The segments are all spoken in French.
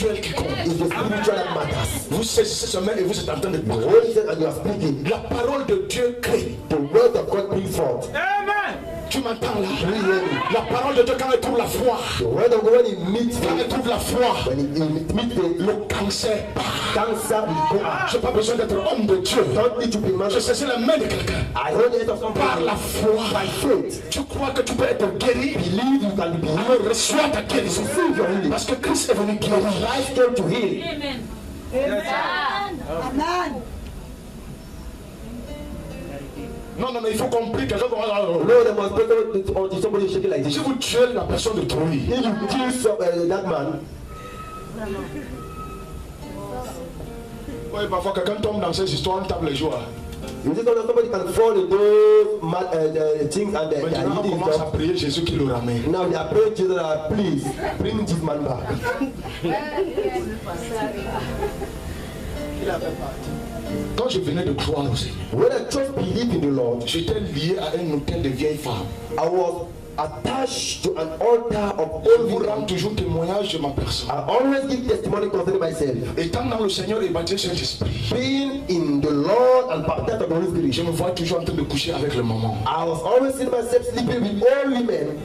spirituel qui compte. It's the spiritual that matters. Vous saisissez ce main et vous êtes en train de The parler. word is and you are speaking. La parole de Dieu crée. The word of God brings forth. Tu m'entends là? La parole de Dieu, quand elle trouve la foi, The word of God when it meets quand elle trouve la foi, when it meets le cancer part. cancer will go out. Je n'ai pas besoin d'être homme de Dieu. Don't need to be man. Je saisis la main de quelqu'un. I hold the hand of somebody Par la foi, by faith. tu crois que tu peux être guéri? Believe you can be healed. Alors reçois ta guérison. Receive your healing. Parce que Christ est venu guérir. Christ came to heal. Amen. Amen. Non, il faut qu'on prie. Quelqu'un comme No, they must pray until somebody shaking like si this. vous tuez la personne de Troy, If you kill that man, oui, parfois quelqu'un tombe dans ces histoires, on tape les joie. you just don't know somebody can fall in those mad, things and they Maintenant, are on eating commence à stuff. prier Jésus qui le ramène. Now they are praying to Jesus, please bring this man back. Quand je venais de croire au Seigneur, When I just believe in the Lord, j'étais lié à un hôtel de vieilles femmes. I was attached to an altar of Je old vous rends women. toujours témoignage de ma personne. I always give testimony concerning myself. Étant dans le Seigneur et baptisé Saint-Esprit, Being in the Lord and baptized of the Holy je Spirit, me vois toujours en train de coucher avec le maman. I was always seeing myself sleeping with old women.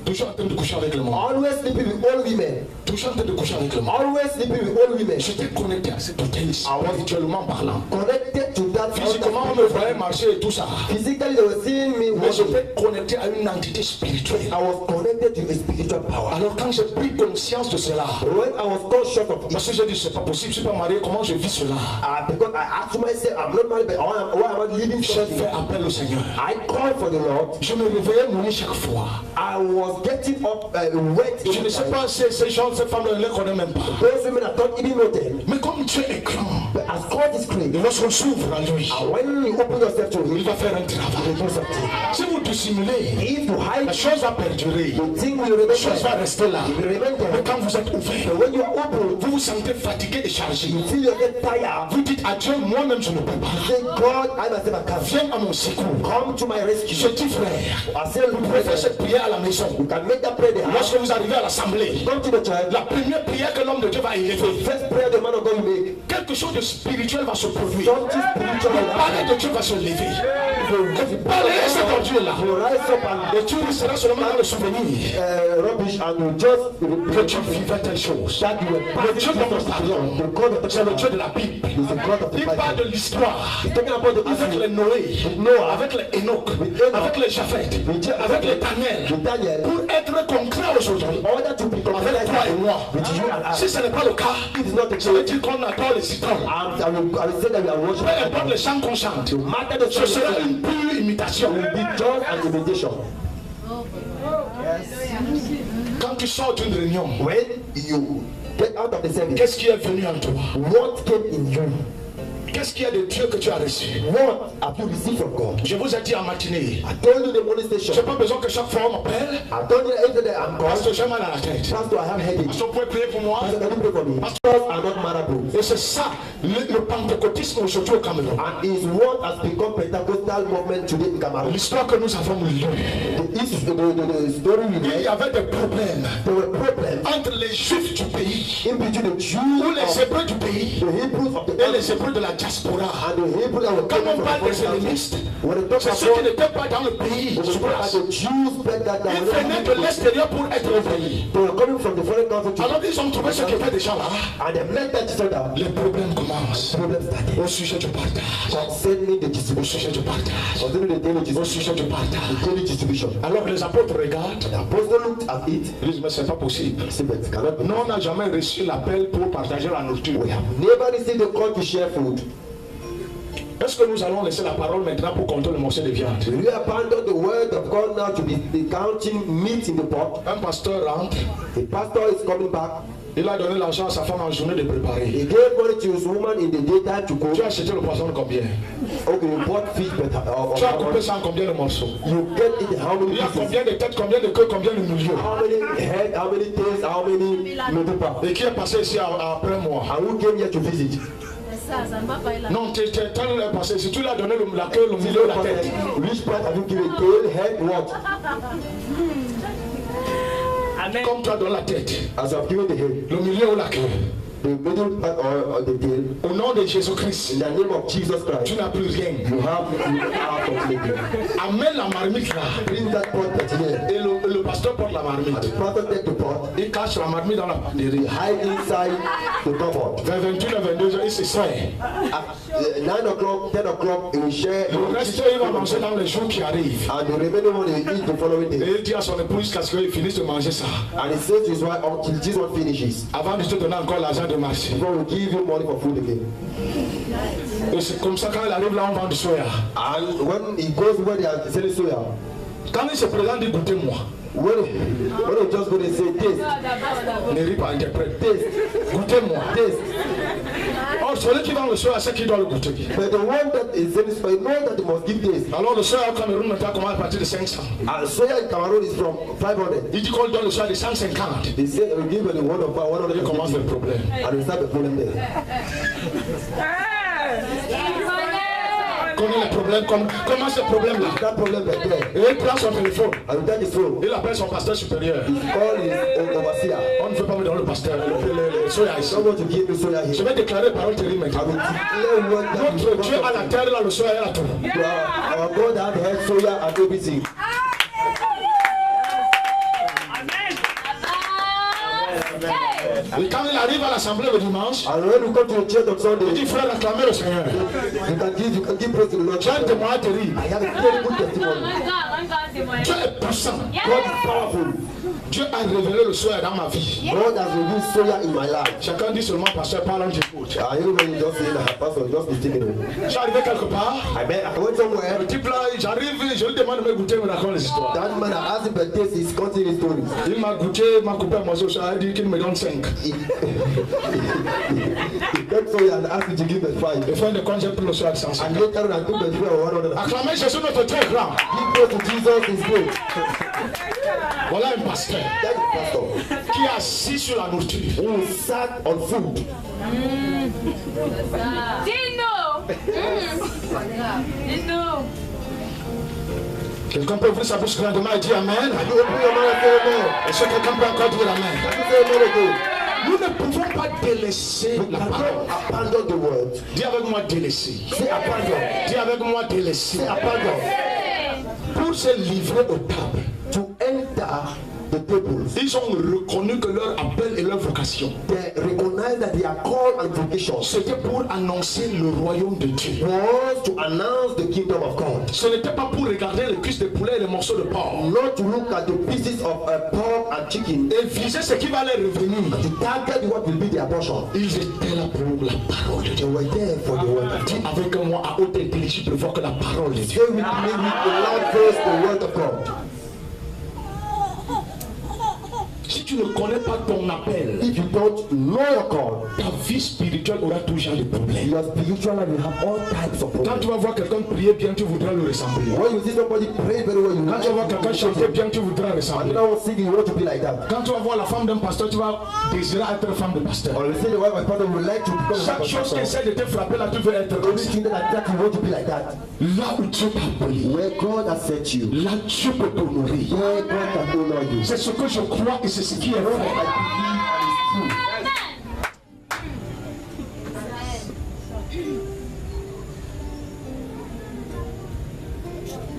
Toujours en train de coucher avec le maman. Always sleeping with old women. Toujours en train de coucher avec le maman. Always sleeping with old women. J'étais connecté à cet hôtel spirituellement parlant. Connected to that Physiquement, on altar. me voyait marcher et tout ça. Physically, they were seeing me Mais worship. j'étais connecté à une entité spirituelle. I was connected to a spiritual power. Alors quand j'ai pris conscience de cela, When I was conscious of it, parce que j'ai dit c'est pas possible, je suis pas marié, comment je vis cela? because I asked myself, I'm not married, but why am I living J'ai something? fait appel au Seigneur. I called for the Lord. Je me réveillais mourir chaque fois. I was getting up wet. Je ne sais pas si ces gens, ces femmes, ne les connaissent même pas. Those women I don't even know them. Mais comme Dieu est grand, But as God is great, et lorsqu'on s'ouvre à lui, and when you open yourself to il Him, va faire un He travail. will do something. Si vous dissimulez, If you hide, la chose va perdurer. the thing will remain La chose va there. rester là. It will remain Mais there. quand vous êtes ouvert, But when you are open, vous vous sentez fatigué et chargé. you feel you get tired. Vous dites à Dieu, moi-même je ne peux pas. Say, God, I myself I can't. Viens à mon secours. Come to my Je rescue. dis frère, I say, vous pouvez faire cette prière à la maison. you can make that prayer there. Lorsque vous arrivez à l'assemblée, Come to the church. la première prière que l'homme de Dieu va élever, First prayer the man of God will make. quelque chose de spirituel va se produire. Something spiritual will Le palais happen. de Dieu va se lever. The Le palais cet Dieu là. will rise up and Et tu resteras seulement dans le souvenir rubbish and you just que tu vivais telle chose. that you were Le Dieu dont nous parlons, the God of the c'est le Dieu de la Bible. is the God of the Il parle de Bible. l'histoire. He's talking about the Avec les history Noé, Noah, avec les Enoch, with Enoch, avec les Japheth, with avec les Daniel. with Daniel, Pour être concret aujourd'hui, in order to be avec toi et complete moi. with you and I. Si ce n'est pas le cas, It is not the ça veut case. dire qu'on adore les citrons. I will say that we are Peu importe worshiping. les chants qu'on chante, No matter the ce sera church, une pure imitation. will be just an imitation. Quand tu sors d'une réunion, When you get out of the service, qu'est-ce qui est venu en toi? what came in you? Qu'est-ce qu'il y a de Dieu que tu as reçu? What have you received from God? Je vous ai dit en matinée, I told you the morning je station. n'ai pas besoin que chaque fois on m'appelle. I told you every day I'm Parce God. que j'ai mal à la tête. Pastor, I have headache. Pasteur, vous pouvez prier pour moi. Pastor, can you pray for me? Pastors are not marable. Et c'est ça, le pentecôtisme aujourd'hui au Cameroun. And is what has become Pentecostal movement today in Cameroon. L'histoire que nous avons lue, The story we il y read, avait des problèmes there were problems entre les Juifs du pays, in between the Jews ou les of Hébreux du pays, the Hebrews of the et les country Hébreux de la diaspora. and the Hebrews that were Quand coming on from parle the des foreign countries. hellénistes, When they talk c'est ceux qui about n'étaient pas dans le pays when sur they talk about place. the Jews spread that down. Ils venaient de l'extérieur pour être envahis. They were coming from the foreign country to Alors ils ont trouvé ce qui était déjà là. and they met that each other. Les problèmes commencent. Problem started. Au sujet du partage. Concerning the Au distribution. sujet du partage. Concerning the daily Au distribution. sujet du partage. The daily distribution. Alors les apôtres regardent. The apostle looked at it. Ils disent mais c'est pas possible. He said, but it cannot be. Nous on n'a jamais reçu l'appel pour partager la nourriture. We have never received a call to share food. Est-ce que nous allons laisser la parole maintenant pour compter le morceau de viande? Will you abandon the word of God now to be counting meat in the pot? Un pasteur rentre, The pastor is coming back. il a donné l'argent à sa femme en journée de préparer. He gave money to his woman in the daytime to Tu cook. as acheté le poisson de combien? Okay, you bought fish, but Tu as coupé ça en combien de morceaux? you get it how many Il y a pieces? combien de têtes, combien de queues, combien de milieux? How many head, how many tails, how many medupa? Et qui est passé ici après moi? And who came here to visit? Ça ne va pas là. Non, tu es passé. Si tu lui as donné la queue, le milieu, la tête. Which part have you given? Tail, head, what? Comme tu as donné la tête, As you have given the head. le milieu ou la queue. the middle part or the tail. Au nom de Jésus-Christ, In the name of Jesus Christ, tu n'as plus rien. you have completely. Amène la marmite là. Bring that pot back here. Et le pasteur porte la marmite. The prophet take the pot, Il cache la marmite dans la banderie. hide inside the cupboard. Vers 21 à 22 heures, il se sert. At 9 o'clock, 10 o'clock, he will share. Le reste, il va manger dans les jours qui arrivent. And the remaining one he will eat the following Et day. il dit à son épouse jusqu'à ce qu'il finisse de manger ça. And he says to his wife until this one finishes. Avant de te donner encore l'argent de marché. Before we give you money for food again. Et c'est comme ça quand il arrive là, on vend du soya. And when he goes where they are selling soya, Quand il se présente, il dit goûtez-moi. when he just go and say taste, Ne ris pas, interprète. taste, Goûtez-moi. taste. Or, celui qui vend le soya, c'est qui doit le goûter. But the one that is selling soya, know that he must give taste. Alors, le soya au Cameroun maintenant commence à partir de 500. And soya in Cameroon is from 500. Il dit qu'on donne le soya de 150. They say we give the one of 100. Il commence le problème. And we start the problem there. Connaît le problème, comment ce problème là? That problem right there. Et il prend son téléphone. And we take his phone. Il appelle son pasteur supérieur. He call his overseer. On ne veut pas me donner le pasteur, le soya ici. Someone to give me soya Je here. vais déclarer parole terrible I maintenant. will declare what that Notre Dieu à la terre, là, le soya est là tout. Our God had head soya and everything. Et quand il arrive à l'assemblée le dimanche, And when we come to the church on il Sunday, dit frère, acclamez le Seigneur. you can give praise to the Lord. J'ai un témoin terrible. I have a very good testimony. Dieu est puissant. God is powerful. Dieu a révélé le soya dans ma vie. God has revealed soya in my life. Chacun dit seulement pasteur, parle, j'écoute. Everybody just saying that pastor just be taking it. J'arrive arrivé quelque part. I went somewhere. Le type là, j'arrive, je lui demande de me goûter, il me raconte les histoires. That man I asked him for taste, he's continuing his stories. Il m'a goûté, il m'a coupé un morceau, il a dit qu'il me donne 5. He got soya and asked me to give the 5. Et fin de compte, j'ai pris le soya de 150. And later on I took the 3 or 100. Acclamez Jésus notre très grand. Give praise to Jesus is great. Voilà un pasteur That is pastor qui est assis sur la nourriture. who sat on food. Quelqu'un peut ouvrir sa bouche grandement et dire Amen. You open your mouth and say amen. Est-ce que quelqu'un peut encore dire Amen? Can you say amen again? Nous ne pouvons pas délaisser We la parole. cannot abandon the word. Dis avec moi délaisser. Say abandon. Dis avec moi délaisser. Say abandon. Pour se livrer aux tables. To enter the tables. Ils ont reconnu que leur appel et leur vocation, They recognize that they are called and vocation c'était pour annoncer le royaume de Dieu. was to announce the kingdom of God. Ce n'était pas pour regarder les cuisses de poulet et les morceaux de porc. Not to look at the pieces of pork and chicken. Et viser ce qui va leur revenir. To target what will be their portion. Ils étaient là pour la parole de They Dieu. were there for the word of Dis God. avec moi à haute intelligible voix que la parole de Dieu. Say with me with a loud voice the word of God. Si tu ne connais pas ton appel, If you don't know your call, ta vie spirituelle aura toujours des problèmes. your spiritual life will have all types of Quand problems. tu vas voir quelqu'un prier bien, tu voudras le ressembler. When you see somebody pray very well, you Quand tu vas voir quelqu'un chanter bien, tu voudras ressembler. Another one singing, you want to be like that. Quand tu vas voir la femme d'un pasteur, tu vas désirer être femme de pasteur. Or you see the wife of father would like to become Chaque a chose qui pastor. essaie de te frapper là, tu veux être comme ça. Everything that attack you want to be like that. Là où Dieu t'a appelé, Where God has set you, là Dieu peut t'honorer. where God can honor you. C'est ce que je crois et c'est ce qui est I vrai. believe and it's true.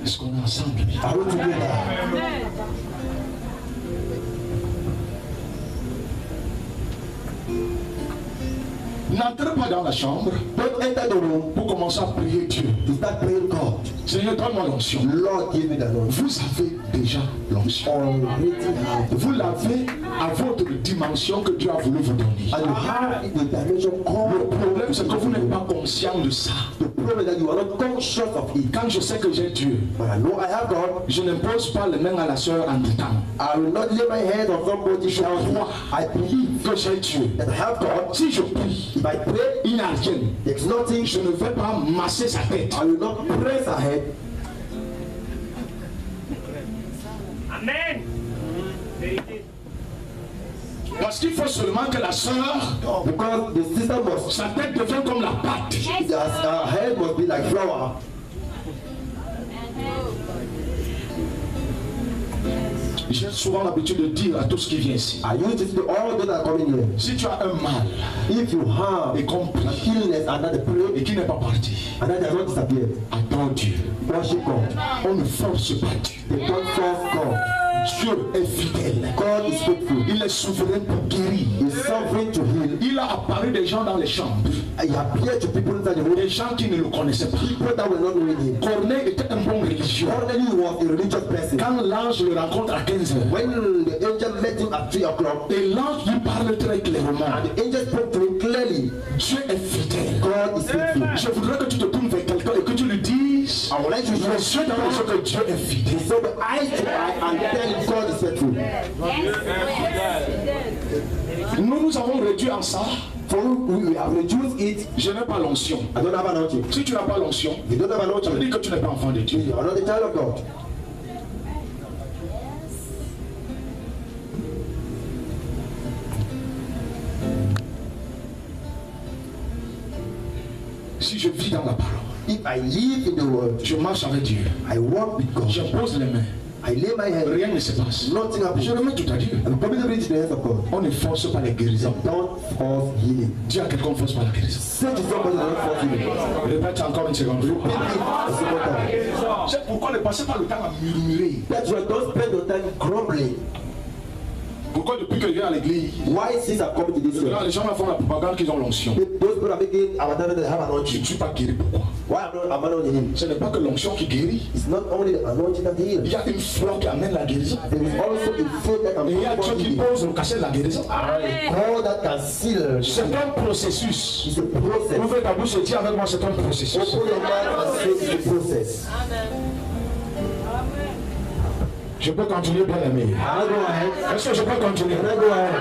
Est-ce qu'on est ensemble? Are we together? N'entrez pas dans la chambre Don't enter the room pour commencer à prier Dieu. to start praying God. Seigneur, donne-moi l'onction. Lord, give me the Lord. Vous avez déjà l'onction. Already have. Vous l'avez à votre dimension que Dieu a voulu vous donner. And you have the dimension Le called. problème, c'est que vous n'êtes pas conscient de ça. The problem is that you are not conscious of it. Quand je sais que j'ai Dieu, But I know I have God. je n'impose pas les mains à la sœur en temps. I will not lay my hand on somebody's shoulder. I believe Que j'ai Dieu. that I have God. Si je prie, If I pray, il n'y a rien. there's nothing. Je ne vais pas masser sa tête. I will not press ahead. Amen. Vérité. Parce qu'il faut seulement que la sœur, Because the sister must, sa tête devient comme la pâte. her head must be like flour. J'ai souvent l'habitude de dire à tout ce qui vient ici. I used to say to all those that are coming here, Si tu as un mal if you have et qu'on prie an illness and that the et prayer qui n'est pas parti, and that has not disappeared, adore Dieu. worship God. On ne force pas Dieu. They don't force God. Dieu est fidèle. God is faithful. Il est souverain pour guérir. He is sovereign to heal. Il a apparu des gens dans les chambres, He appeared to people inside the room, des gens qui ne le connaissaient pas. people that were not knowing him. Corneille était un bon religieux. Cornelius was a religious person. Quand l'ange le rencontre à 15h, When the angel met him at 3 o'clock, et l'ange lui parle très clairement, and the angel spoke to him clearly, Dieu est fidèle. God is faithful. Je voudrais que tu te tournes vers quelqu'un et que tu lui dises, I would like to les show yeux dans les yeux, que Dieu est fidèle. so the eyes to eye and tell him God is faithful. Nous avons réduit en ça. For we have reduced it. Je n'ai pas l'onction. I don't have an anointing. Si tu n'as pas l'onction, If you don't have an ça veut anointing, dire que tu n'es pas enfant de Dieu. you are not a child of God. Si je vis dans la parole, If I live in the world, je marche avec Dieu, I walk with God. je pose les mains, I lay my hand. rien ne se passe. Nothing Je happens. remets tout à Dieu. I'm committed to the hands of God. On ne force pas les guérisons. Don't force healing. Dis à quelqu'un, ne force pas la guérison. Say to somebody, don't force healing. Répète encore une seconde. Repeat it a second time. C'est pourquoi ne passez pas le temps à murmurer. That's why don't spend your time grumbling. Pourquoi depuis que je viens à l'église, Why since I've come to this là, church, les gens font la propagande qu'ils ont l'onction. those people are making our time that they have Je ne anointing. suis pas guéri. Pourquoi? Why am I not healing? Ce n'est pas que l'onction qui guérit. It's not only the anointing that Il heals. y a une foi qui amène la guérison. There is also a faith that can Et il y a Dieu perform qui healing. pose le cachet de la guérison. God that can seal. C'est un processus. It's a process. Ouvrez ta bouche et dis avec moi, c'est un processus. Open your mouth and say it's a process. Je peux continuer, bien aimé. Can I go ahead? Est-ce que je peux continuer? Can I go ahead?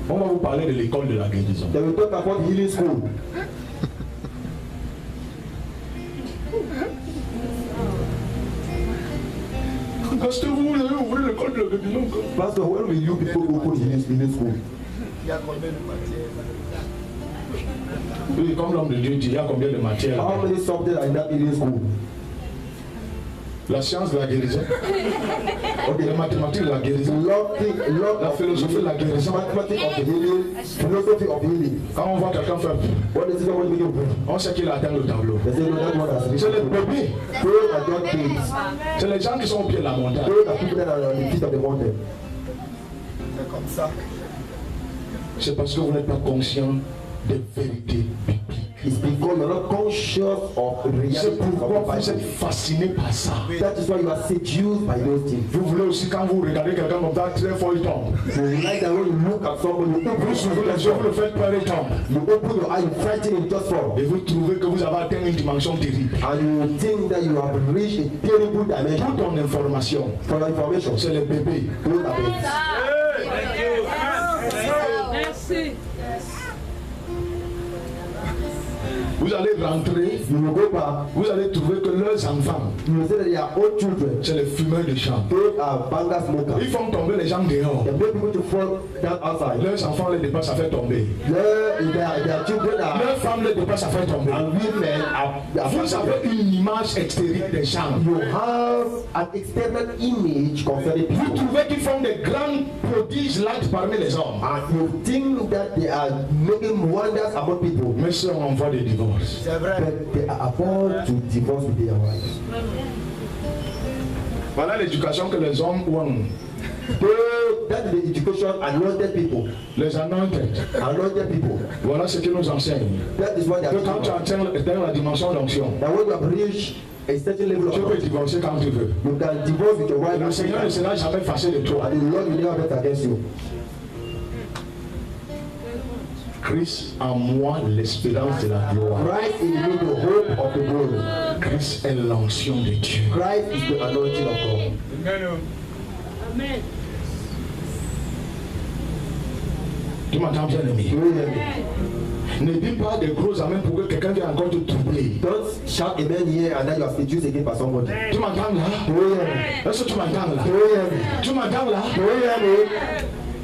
On va vous parler de l'école de la guérison. Then we talk about healing school. Parce que vous avez ouvert l'école de la guérison. Pastor, when will you people open healing school? Oui, comme l'homme de Dieu dit, il y a combien de matières? How many subjects are in that healing school? La science de la guérison, Okay, les mathématiques de la guérison, la philosophie de la guérison. mathematics of the healing, philosophy of healing. Quand on voit quelqu'un faire, What is somebody making proof? on sait qu'il a atteint le tableau. They say, no, that one has C'est reached. les bébés, Those are just kids. c'est les gens qui sont au pied de la montagne. Those are people that are on the feet of the mountain. C'est parce que vous n'êtes pas conscient des vérités bibliques. It's because you're not conscious of reality. C'est pourquoi of the vous êtes Bible. fasciné par ça. That is why you are seduced by those things. Vous voulez aussi, quand vous regardez quelqu'un comme ça, très fort, il tombe. So you like that when you look at somebody, Vous ouvrez les yeux, vous le faites peur, il tombe. you open your eye, you frighten him just for. Et vous trouvez que vous avez atteint une dimension terrible. And you think that you have reached a terrible dimension. Toute ton information, For your information, c'est les bébés. those are babes. Merci. Vous allez rentrer, You will go back, vous allez trouver que leurs enfants, you will say that they are old children. c'est les fumeurs de chambre. Those are banga smokers. Ils font tomber les gens dehors. They make people to fall down outside. Leurs enfants les dépassent, ça fait tomber. Their children are, Leurs femmes les dépassent, ça fait tomber. and women are Vous avez une image extérieure des chambres. You have an external image concerning Vous people. trouvez qu'ils font des grands prodiges là parmi les hommes. And you think that they are making wonders among people. Mais si on envoie des divorces, But they are about to divorce with their wives. voilà l'éducation que les hommes ont. So that is the education anointed people. Les anointed. Anointed people. Voilà ce qu'ils nous enseignent. That is what they are Que quand tu teaching. atteins la dimension d'onction, That when you have reached a certain level of tu peux anointing, divorcer quand tu veux. you can divorce with your wife. Le Seigneur ne sera jamais fâché de toi. And the Lord will never bet against you. Christ en moi l'espérance de la gloire. Christ in me the hope of the glory. Christ est l'onction de Dieu. Christ is the anointing of God. Amen. Tu m'entends bien aimé? Do you hear me? Ne dis pas des gros amens pour que quelqu'un vienne encore te troubler. Don't shout amen here and then you are seduced again by somebody. Tu m'entends là? Do you hear me? Est-ce que tu m'entends là? Do you hear me? Tu m'entends là? Do you hear me?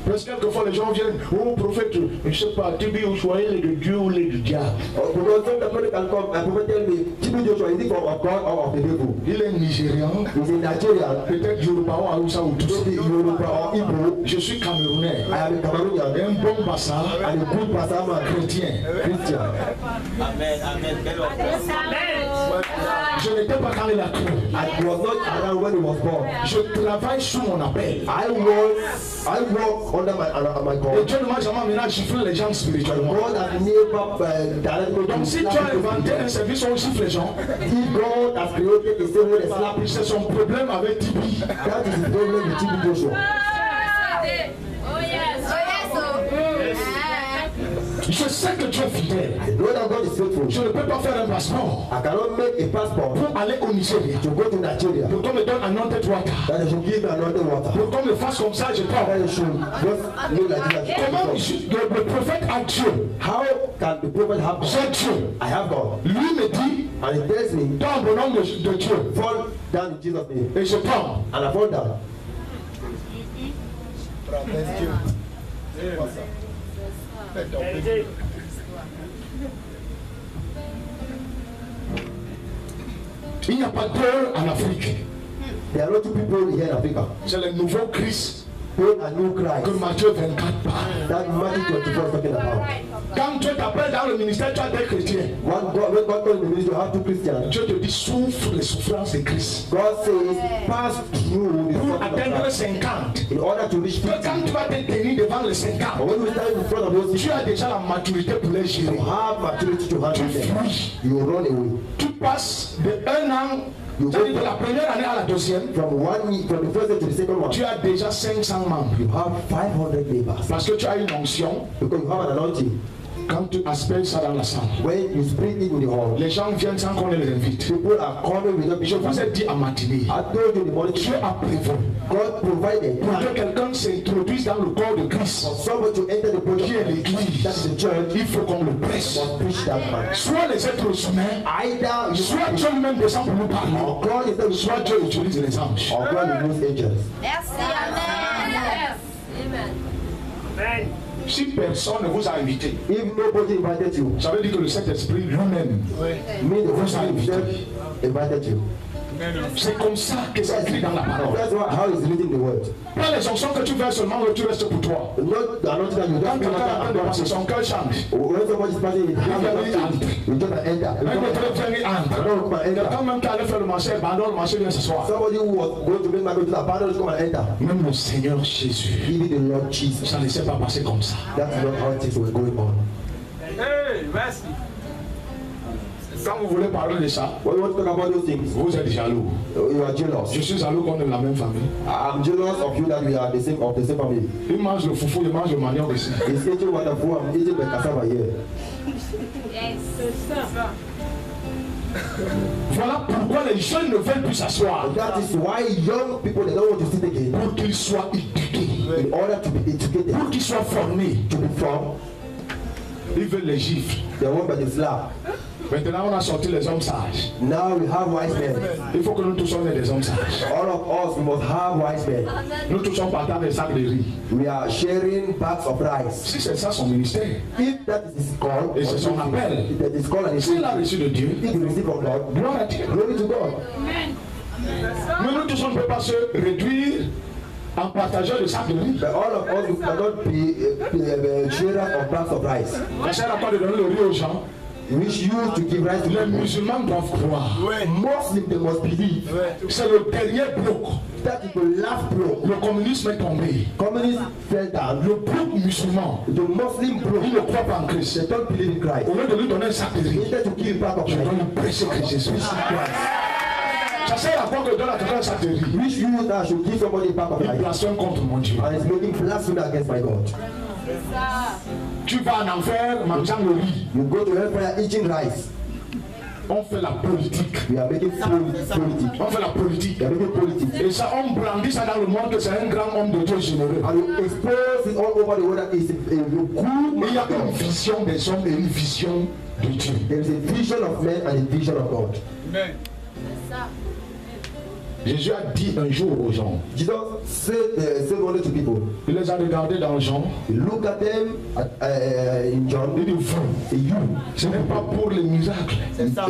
Parce que quelquefois les gens viennent, oh prophète, je ne sais pas, Tibi ou choisir de Dieu ou les du diable. Il est nigérian, peut-être Yoruba ou Aoussa ou tout ça. Je suis camerounais. Un bon bassin, un good bassin chrétien. Amen, amen. Je n'étais pas quand il a cru. I was not around when he was born. Je travaille sous mon appel. I work under my Et God. Dieu ne m'a jamais amené à gifler les gens spirituellement. God has never directed me Donc to si tu as inventé un service où on gifle les gens, If God has created a same way they slap, c'est son problème avec Tibi. that is the problem with TB Joshua. Oh yes. Je sais que tu es fidèle. I know that God is faithful. Je ne peux pas faire un passeport I cannot make a passport pour aller au Nigeria. to go to Nigeria. Pour qu'on me donne un nom de water. That they should give me another water. Pour qu'on me fasse comme ça, je That parle. they should just look like that. Comment le prophète a Dieu? How can the prophet have God? J'ai Dieu. I have God. Lui me dit, And he tells me, dans le nom de Dieu. fall down in Jesus' name. Et je prends. And I fall down. Vérité. Il n'y a pas d'heure en Afrique. There are not two people here in Africa. C'est le nouveau Christ Paul and new Christ. que Matthieu 24 parle. That Matthew 24 is talking about. Quand Dieu t'appelle dans le ministère, tu as des chrétiens. When God calls in the ministry, you have two Christians. Dieu te dit souffre les souffrances de Christ. God says, pass through the Pour suffering of atteindre Christ 50. in order to reach Que 50. quand tu vas te tenir devant les 50, And when you stand in front of those, tu as déjà la maturité pour les gérer. you have maturity to handle Tu them. fuis. You run away. Tu passes de un an, c'est-à-dire de la première année à la deuxième, From the first day to the second one, tu as déjà 500 membres. you have 500 neighbors. Parce que tu as une onction. Because you have an anointing. Quand tu aspectes ça dans la salle, When you spread it in the hall, les gens viennent sans qu'on les invite. people are coming without Je vous ai dit à matinée, I told you in the morning, Dieu a prévu God provided pour que quelqu'un s'introduise dans le corps de Christ, for somebody to enter the body qui est l'église. that is the church. Il faut qu'on le presse. Must preach that man. Soit les êtres humains, Either you soit Dieu lui-même descend pour nous parler, or God is the soit Dieu utilise les anges. or God will use angels. Merci. Amen. Amen. Amen. Si personne ne vous a invité, If nobody invited you, ça veut dire que le Saint-Esprit lui-même, me the Holy Spirit himself invited you. c'est comme ça que c'est écrit dans la parole. That's how it's written in the word. Pas les onctions que tu veux seulement, que tu restes pour toi. Not the anointing that you Quand just quelqu'un est en train de passer, son cœur chante. when somebody is passing, you just enter. Un autre vient et entre. Quelqu'un même qui allait faire le marché, abandonne le marché, vient ce soir. Somebody who was going to make my to abandon come and enter. Même le Seigneur Jésus, Even the Lord Jesus. ça ne laissait pas passer comme ça. That's not how things were going on. Hey, merci. Quand vous voulez parler de ça, When you want to talk about those things, vous êtes jaloux. you are Je jealous. suis jaloux qu'on est de la même famille. I'm jealous of you that we are the same family. Il mange le foufou, il mange le manioc ici. He's eating wonderful, I'm eating the cassava here. C'est ça. Voilà pourquoi les jeunes ne veulent plus s'asseoir. And that is why young people they don't want to sit again. Pour qu'ils soient éduqués, In order to be educated, pour qu'ils soient formés. to be formed, Ils veulent les gifles. they want by the slap. Maintenant, on a sorti les hommes sages. Now we have wise men. Il faut que nous tous soyons des hommes sages. All of us we must have wise men. Nous tous sommes partant des sacs de riz. We are sharing bags of rice. Si c'est ça son ministère, If that is his call, Et c'est son appel. if that is call and s'il a reçu de Dieu, if you receive from God, gloire à Dieu. glory to God. Mais nous tous on ne peut pas se réduire en partageant le sac de riz. But all of us we cannot be sharers of bags of rice. Ça sert à quoi de donner le riz aux gens? Which used to give rice to Les people. musulmans doivent croire. Muslims they must believe. C'est le dernier bloc. That is the last block. Le communisme est tombé. Communists fell down. Le bloc musulman, The Muslim il bloc, ne croit pas en Christ. they don't believe in Christ. Au lieu de lui donner un sac de They riz, needed to give back of je dois rice. lui prêcher Christ Jésus. Christ. Ça sert à quoi que je donne à quelqu'un un sac de riz? Which you that should give somebody a pack of Il rice blasphème contre mon Dieu. and is making blasphemy against my God. Tu vas en enfer mangeant le riz. You go to hellfire eating rice. On fait la politique. We are making politics. On fait la politique. We are making politics. Et ça, on brandit ça dans le monde que c'est un grand homme de Dieu généreux. And you expose it all over the world that is a good Mais il y a une man. vision des hommes et une vision de Dieu. There is a vision of men and a vision of God. Jésus a dit un jour aux gens, Jesus said one day to people. il les a regardés dans Jean, Look at them in John. il dit vous, You. ce n'est pas pour les miracles, It's not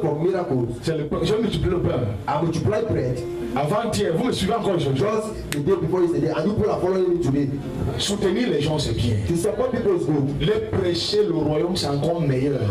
for miracles. c'est le pain. Je multiplie le pain. I multiply bread. Avant-hier, vous me suivez encore aujourd'hui. Just the day before yesterday, and you people are following me today. Soutenir les gens, c'est bien. To support people is good. Les prêcher le royaume, c'est encore meilleur. To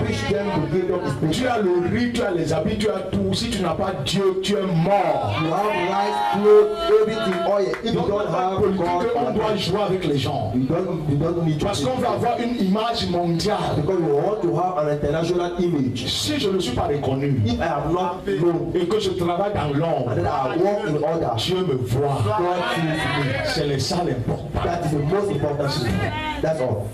preach them the kingdom is good. Tu as le riz, tu as les habits, tu as tout. Si tu n'as pas Dieu, tu es mort. You have rice, clothes, everything, oil. If you Donc, don't have God, on doit jouer avec les gens. you don't need to. Parce qu'on veut avoir une image mondiale. Because we want to have an international image. Si je ne suis pas reconnu If I am not known et que je travaille dans l'ombre, and then I walk in order, Dieu me voit. God sees me. C'est ça l'important. That is the most important thing. That's all.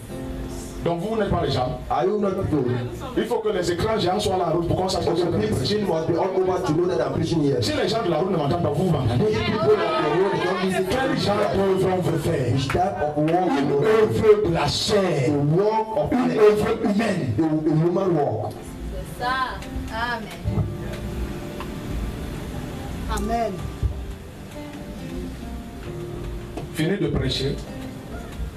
Donc vous n'êtes pas les gens. Are you not good? Il faut que les écrans géants soient à la route pour qu'on sache que Okay, je this screen must be all over to know that I'm preaching here. Si les gens de la route ne m'entendent pas, vous m'entendez. People of the road don't listen to Quel me. genre d'œuvre on veut faire? Which type of walk Une you know? œuvre de la chair. The walk of Une flesh. œuvre humaine. A human walk. C'est ça. Amen. Amen. Fini de prêcher.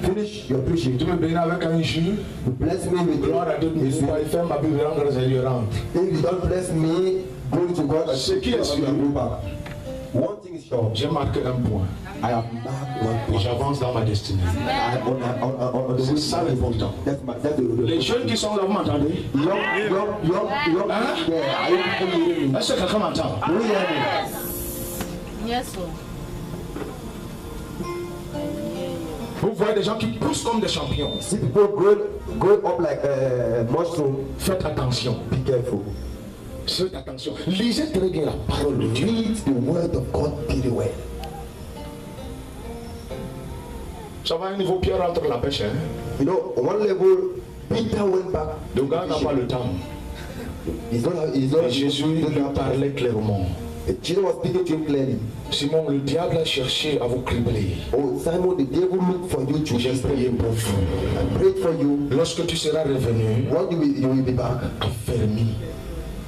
Finish your preaching. Tu me bénis avec un jus. You bless me with Gloire à Dieu. Ne suis pas faire ma Bible rendre grâce à Dieu rentre. If you don't bless me, glory to God. Ce qui est sûr. One thing is sure. J'ai marqué un point. I have marked one Et point. j'avance dans ma destinée. On the C'est ça l'important. That's the Les jeunes qui sont là, vous m'entendez? young. Hein? Yeah, are you hearing me? Est-ce que quelqu'un m'entend? Do you hear me? Yes, sir. Vous voyez des gens qui poussent comme des champions. See people growing up like mushroom. Faites attention. Be careful. Faites attention. Lisez très bien la parole de Dieu. Read the word of God very well. Ça va à un niveau, Pierre entre la pêche. Hein? You know, on one level, Peter went back. Le gars n'a pas le temps. He's not. Et Jésus lui parlait clairement. Jesus was speaking to him clearly. Simon, le diable a cherché à vous cribler. Oh, Simon, the devil looked for you to J'ai prié pour vous. I prayed for you. Lorsque tu seras revenu, When you will be back, affermis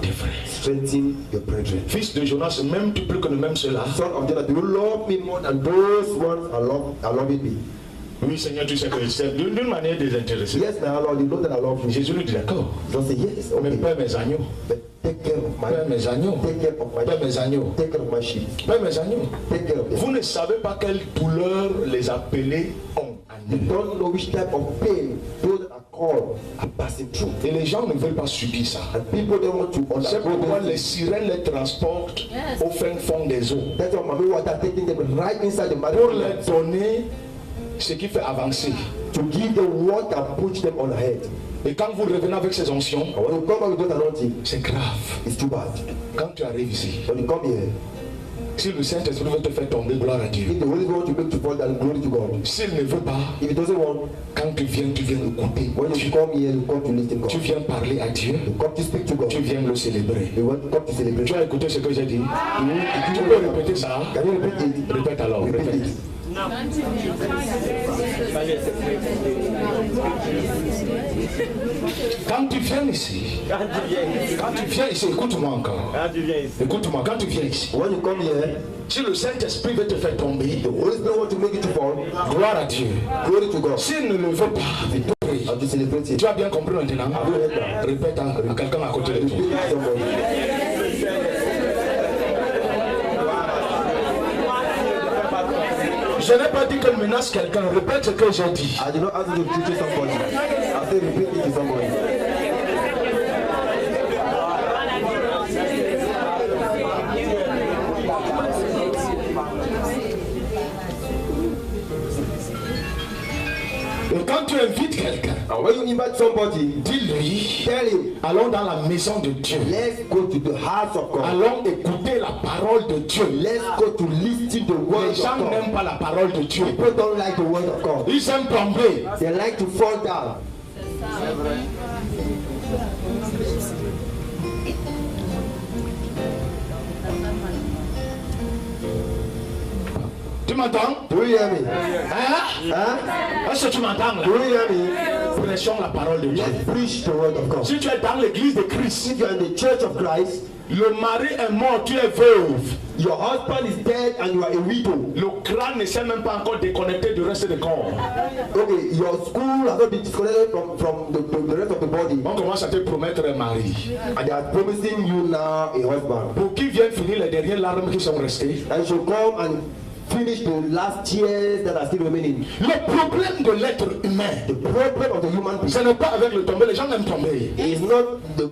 tes frères. strengthen your brethren. Fils de Jonas, m'aimes-tu plus que ne m'aimes cela? Son of Jonah, do you love me more than those ones are loving me? Oui, Seigneur, tu sais que c'est d'une manière désintéressée. Yes, my Lord, you know that I love you. Jésus lui dit d'accord. Don't say yes, Mais okay. paie mes agneaux. But take care of my Paie mes agneaux. take care of my Paie mes agneaux. take care of my sheep. Paie mes agneaux. Take care of them. Vous ne savez pas quelle douleur les appelés ont à You nous. don't know which type of pain those that are called are passing through. Et les gens ne veulent pas subir ça. And people don't want to C'est undergo pourquoi les this. sirènes les transportent Yes. au fin fond des eaux. That's why Mami Water taking them right inside the Pour marriage leur donner ce qui fait avancer. to give them what can push them on ahead. Et quand vous revenez avec ces onctions, And when you come back with those anointing, c'est grave. it's too bad. Quand tu arrives ici, When you come here, si le Saint-Esprit veut te faire tomber, gloire à Dieu. if the Holy Spirit wants to make you fall down, glory to God. S'il ne veut pas, If it doesn't want, quand tu viens écouter. when you come here, you come to listen to Tu God. viens parler à Dieu, You come to speak to God. tu viens le célébrer. You want to come to celebrate. Tu as écouté ce que j'ai dit? Tu peux répéter ça? Can you repeat it? Répète alors, Repeat répète. it. Quand tu viens ici, écoute-moi encore. Écoute-moi, quand tu viens ici, When you come here, si le Saint-Esprit veut te faire tomber, the Holy Spirit wants to make you to fall. gloire à Dieu. Glory to God. S'il ne le veut pas, prie. And to celebrate it. Tu as bien compris maintenant? Répète à quelqu'un à côté de toi. Repeat it to somebody. Je n'ai pas dit qu'elle menace quelqu'un. Répète ce que j'ai dit. I did not ask you to teach somebody. I said repeat it to somebody. Et quand tu invites quelqu'un, And when you invite somebody, dis-lui, tell him, allons dans la maison de Dieu. let's go to the house of God. Allons écouter la parole de Dieu. Let's go to listen to the word Les of gens God. n'aiment pas la parole de Dieu. People don't like the word of God. Ils aiment tomber. They like to fall down. Tu m'entends? Do you hear me? Est-ce que tu m'entends là? Do you hear me? Prêchons la parole de Dieu. Let's preach the word of God. Si tu es dans l'église de Christ, If you are in the church of Christ, le mari est mort, tu es veuve. your husband is dead and you are a widow. Le crâne ne s'est même pas encore déconnecté du reste du corps. Okay, your school has not been disconnected from the rest of the body. On commence à te promettre un mari. And they are promising you now a husband. Pour qu'ils viennent finir les dernières larmes qui sont restées. And you should come and finish the last tears that are still remaining. Le problème de l'être humain, The problem of the human being ce n'est pas avec le tomber. Les gens aiment tomber. is not the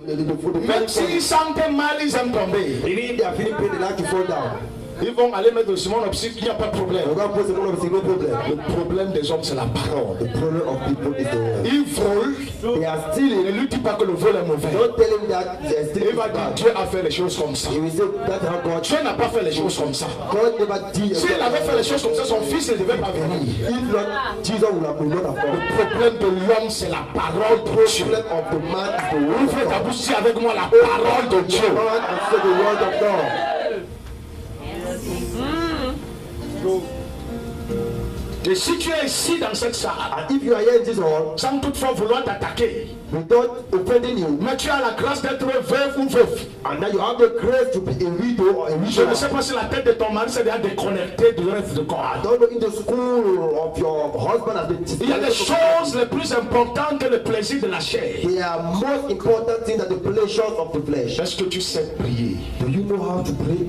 Même s'ils sentent mal, ils aiment tomber. even if they are feeling pain, they like to fall down. Ils vont aller mettre le ciment au psy, il n'y a pas de problème. We're going to put some no problem. Le problème des hommes, c'est la parole. The problem of people is the word. Ils volent. They are Ne stealing. lui dis pas que le vol est mauvais. Don't tell him that they are stealing. Il va dire Dieu a fait les choses comme ça. He will say that's how God. Dieu n'a pas fait les choses comme ça. God never did. S'il avait fait les choses comme ça, son fils ne devait pas venir. If not, Jesus will not have come. Le problème de l'homme, c'est la parole de Dieu. The problem of the man is the word of Ouvrez ta God. bouche ici avec moi la parole de Dieu. Man and say the word of God. Et si tu es ici dans cette salle, And if you are here in this hall, sans toutefois vouloir t'attaquer, without offending you, mais tu as la grâce d'être veuve ou veuf, and now you have the grace to be a widow or a je widow. ne sais pas si la tête de ton mari s'est déjà déconnectée du reste du corps. Don't know in the school of your husband has been. Il y a des choses les plus importantes que le plaisir de la chair. They are most important things than the pleasures of the flesh. Est-ce que tu sais prier? Do you know how to pray?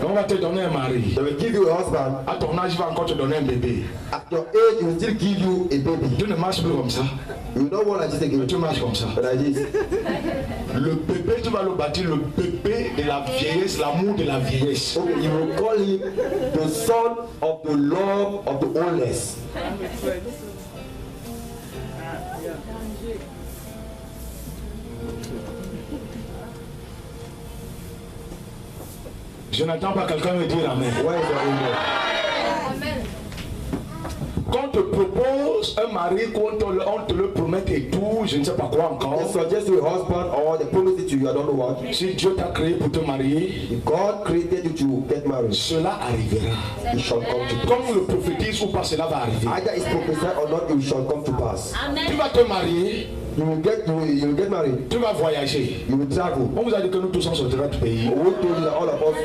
On va te donner un mari. They will give you a husband. À ton âge, il va encore te donner un bébé. At your age, he will still give you a baby. Tu ne marches plus comme ça. You know what I just Mais again? tu marches comme ça. Like this. Le bébé, tu vas le bâtir le bébé de la vieillesse, l'amour de la vieillesse. Okay, you will call him the son of the love of the oldest. Je n'entends pas quelqu'un me dire amen. Where is your amen? Amen. Quand on te propose un mari, on te le promet et tout, je ne sais pas quoi They encore. suggest you a husband or they promise it to you, I don't know what. Si Dieu t'a créé pour te marier, If God created you to get married, cela arrivera. it shall come to pass. Comme on le prophétise ou pas, cela va arriver. Either it's prophesied or not, it shall come to pass. Tu vas te marier, You will get married. tu vas voyager. You will travel. On vous a dit que nous tous on sortira du pays. We told you that all of us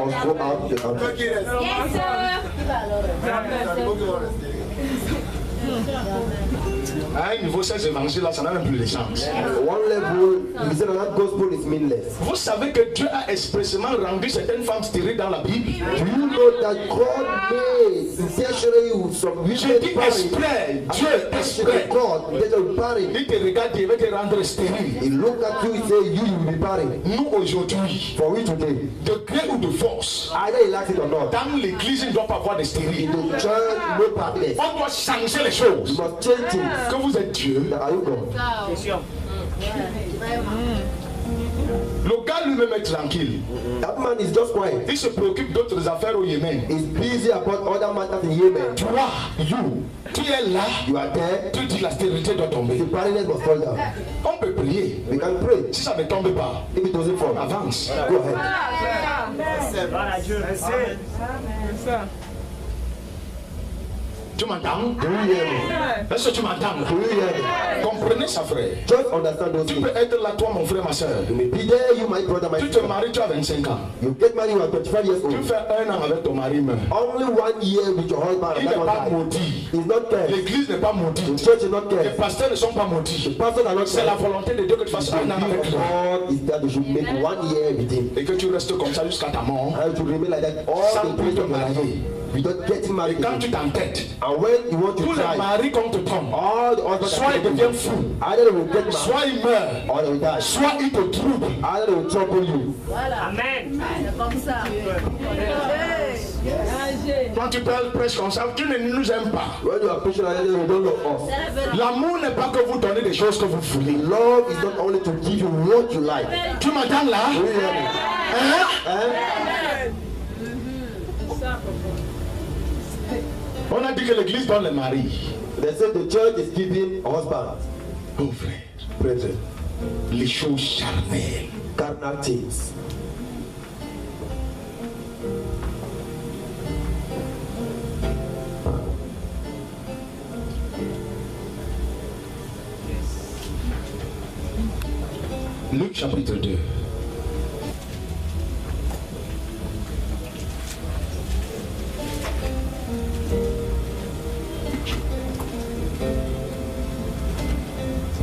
must go out the country. Yes, sir. À un niveau, ces évangiles-là, ça n'a même plus de sens. One level, you say that that gospel is meaningless. Vous savez que Dieu a expressément rendu certaines femmes stériles dans la Bible. Do you know that God made intentionally some Je wicked dis marriage? exprès, Dieu Intentionally exprès. God, intentionally married. Il te regarde, il va te rendre stérile. He look at you, he say you will be married. Nous aujourd'hui, For we today, de gré ou de force, either he likes it or not, dans l'église, il ne doit pas avoir de in stérile. the church, no partners. On doit changer les You choses. must change things. Que vous êtes Dieu. That are you God? Le gars lui-même est tranquille. That man is just quiet. Il se préoccupe d'autres affaires au Yémen. He's busy about other matters in Yemen. Toi, tu es là, You are there. tu dis la stérilité doit tomber. The barrenness must fall down. On peut prier. We can pray. Si ça ne tombe pas, If it doesn't fall, avance. go ahead. Tu m'entends? Do you hear me? Est-ce que tu m'entends? Do you hear me? Comprenez ça, frère. Just understand those Tu things. peux être là, toi, mon frère, ma soeur. You may be there, you my brother, my Tu te sister. maries, tu as 25 ans. You get married, you are 25 years Tu old. fais un an avec ton mari, mais Only 1 year with your husband. il And that n'est one pas guy. maudit. He's not there. L'église n'est pas The maudite. church is not Les there. pasteurs ne sont pas maudits. The pastor are not C'est la there. volonté de Dieu que tu fasses The un an will avec of lui. God is that you should make 1 year with him. Et que tu restes comme ça jusqu'à ta mort. And to remain like that all Sans the days plus of your te life. marier. Without getting Et married. quand tu t'entêtes, And when you want to tous les try, maris qu'on te trompe, all the husbands soit ils deviennent fous, either they will get married soit ils meurent, or they will die. soit ils te troublent. Either they will trouble you. Amen. C'est comme ça. Quand tu prêches comme ça, tu ne nous aimes pas. When you are preaching like that, they don't love us. L'amour n'est pas que vous donnez des choses que vous voulez. Love is not only to give you what you like. Tu m'entends là? Do you hear me? Hein? Eh? On a dit que l'église donne les maris. They say the church is giving a husband. Oh frère, brethren, les choses charnelles. carnal things. Luc chapitre 2.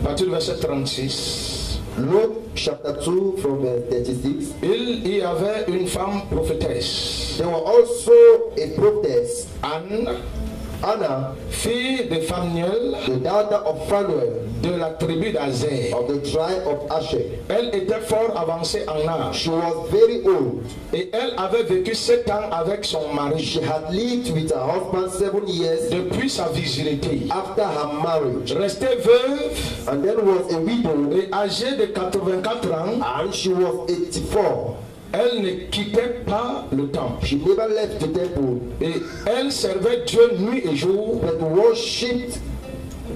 À partir du verset 36. Luke chapter 2 from verse 36. Il y avait une femme prophétesse, There were also a prophetess, Anna, fille de Phanuel, the daughter of Phanuel, de la tribu d'Azer. of the tribe of Asher. Elle était fort avancée en âge She was very old. et elle avait vécu 7 ans avec son mari She had lived with her husband 7 years depuis sa virginité. after her marriage, Restée veuve and then was a widow, et âgée de 84 ans, and she was 84. elle ne quittait pas le temple. She never left the temple, Et elle servait Dieu nuit et jour but worshipped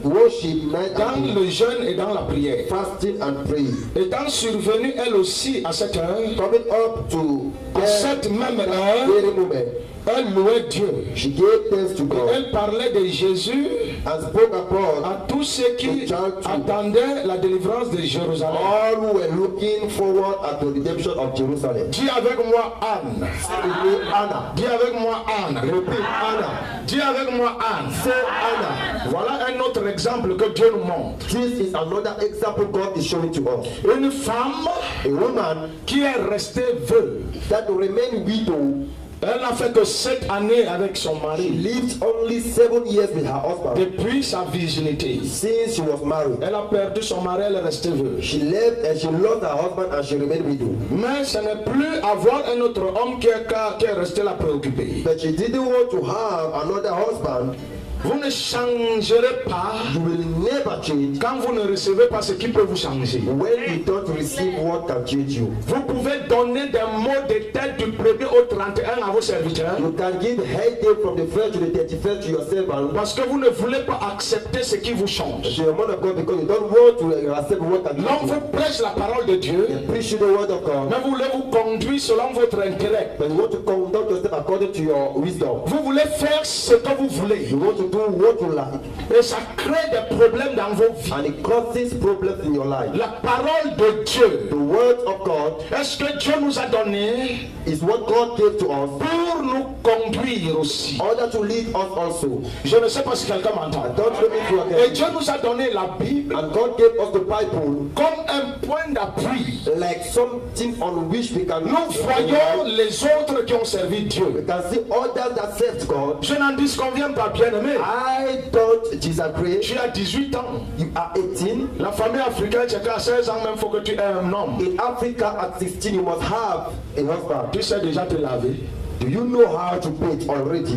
night dans and day, le jeûne et dans la prière. fasting and praying. Étant survenue elle aussi à cette heure, Coming up to à cette même heure, very moment, elle louait Dieu. she gave thanks to God Elle parlait de Jésus and spoke about à tous ceux qui attendaient la délivrance de Jérusalem. all who were looking forward at the redemption of Jerusalem. Dis avec moi Anne. Say with me, Anna. Dis avec moi Anne. Repeat, Anna. Dis avec moi Anne. Say Anna. Voilà un autre exemple que Dieu nous montre. This is another example God is showing to us. Une femme A woman qui est restée veuve. that remained widow. Elle n'a fait que 7 années avec son She mari lived only 7 years with her husband depuis sa virginité. since she was married. Elle a perdu son mari, elle est restée veuve. She left and she lost her husband and she remained widow. Mais ce n'est plus avoir un autre homme qui est resté la préoccupée. But she didn't want to have another husband. Vous ne changerez pas You will never change quand vous ne recevez pas ce qui peut vous changer. when you don't receive what can change you. Vous pouvez donner des mots de tête du 1er au 31 à vos serviteurs You can give headache from the 1st to the 31st to your servant. parce que vous ne voulez pas accepter ce qui vous change. To your man of God, because you don't want to accept what can L'homme change you. vous prêche la parole de Dieu, You preach the word of God, mais vous voulez vous conduire selon votre intellect. but you want to conduct yourself according to your wisdom. Vous voulez faire ce que vous voulez. You want to do what you like, Et ça crée des problèmes dans vos vies. and it causes problems in your life. La parole de Dieu, The word of God est-ce que Dieu nous a donné is what God gave to us pour nous conduire aussi? in order to lead us also. Je ne sais pas si quelqu'un m'entend. Don't know if you are Et getting. Dieu nous a donné la Bible And God gave us the Bible comme un point d'appui. like something on which we can Nous voyons les autres qui ont servi we Dieu. can see others that served God. Je n'en disconviens pas, bien-aimé. I don't disagree. Tu as 18 ans. You are 18. La famille africaine, c'est qu'à 16 ans même, il faut que tu aies un homme. In Africa at 16 you must have a husband. Tu sais déjà te laver. Do you know how to bathe already?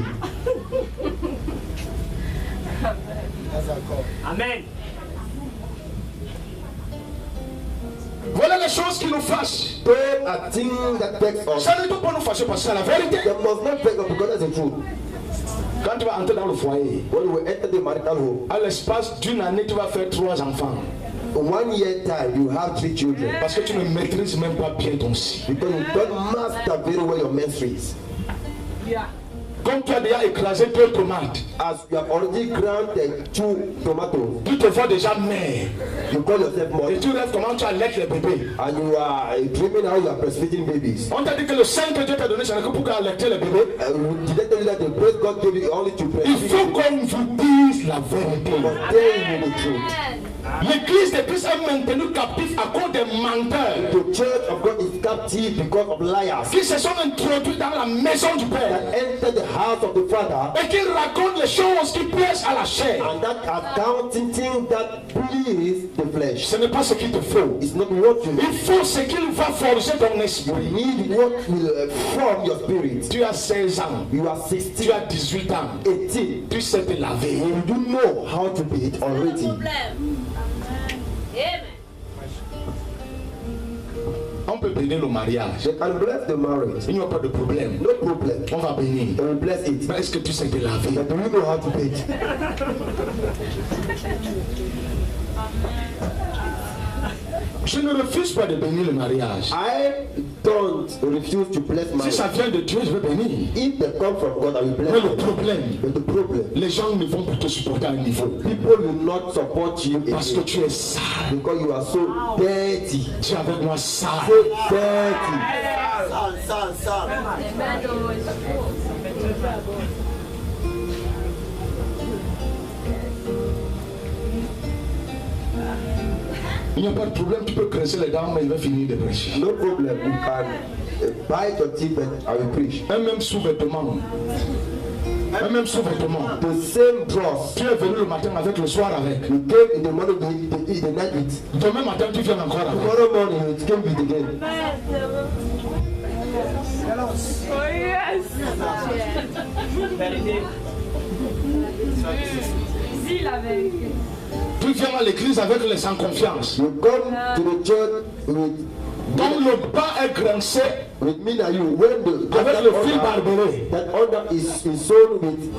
Amen. Voilà les choses qui nous fâchent. Those are things that vex us. Ça ne doit pas nous fâcher parce que c'est la vérité. They must not vex us because that's the truth. Quand tu vas entrer dans le foyer, When we enter the marital home, à l'espace d'une année, tu vas faire 3 enfants. in 1 year time you have 3 children Parce que tu ne maîtrises même pas bien ton cycle. because you don't master very well your menstrues. Comme tu as déjà écrasé 2 tomates, As you have already ground the 2 tomatoes, tu te vois déjà mère. you call yourself Et mother, tu rêves comment tu allaites les bébés. and you are dreaming how you are breastfeeding babies. On t'a dit que le sein que Dieu t'a donné, c'est que pour allaiter les bébés. Did I tell you that the praise God gave you only to Il breastfeed? faut qu'on vous dise la vérité. But tell you the truth. L'église de Christ est maintenue captive à cause des menteurs The church of God is captive because of liars qui se sont introduits dans la maison du Père that enter the house of the Father et qui racontent les choses qui plaisent à la chair. and that are counting things that please the flesh. Ce n'est pas ce qu'il te faut. It's not what you Il need. faut ce qu'il va forger ton You esprit. need what will form your spirit. Tu as 16 ans, You are tu 16, as 18 ans, 18. tu sais te laver. You know how to be it already. On peut bénir le mariage. They can bless the marriage. Il n'y a pas de problème. No problem. On va bénir. They will bless it. Mais est-ce que tu sais te laver? But do you know how to be it? Je ne refuse pas de bénir le mariage. I don't refuse to bless Si marriage. ça vient de Dieu, je vais bénir. If they come from God, I will bless Mais le them. problème, But the problem, les gens ne vont plus te supporter à un niveau. people will not support you Parce que again tu es sale. because you are so dirty. Dis avec moi sale. So dirty. Il n'y a pas de problème, tu peux cresser les dents, mais il va finir de prêcher. No problem. You can bite your teeth and I will preach. Un même sous-vêtement. Un même sous-vêtement. The same dross. Tu es venu le matin avec, le soir avec. You came in the morning, the night with. Demain matin, tu viens encore avec. Tomorrow morning, you came with again. Oh yes. Dis la vérité. Tu viens à l'église avec les sans confiance. You come to the church with Donc le bas est grincé me and you. When the avec le fil barbelé. that under is sewn with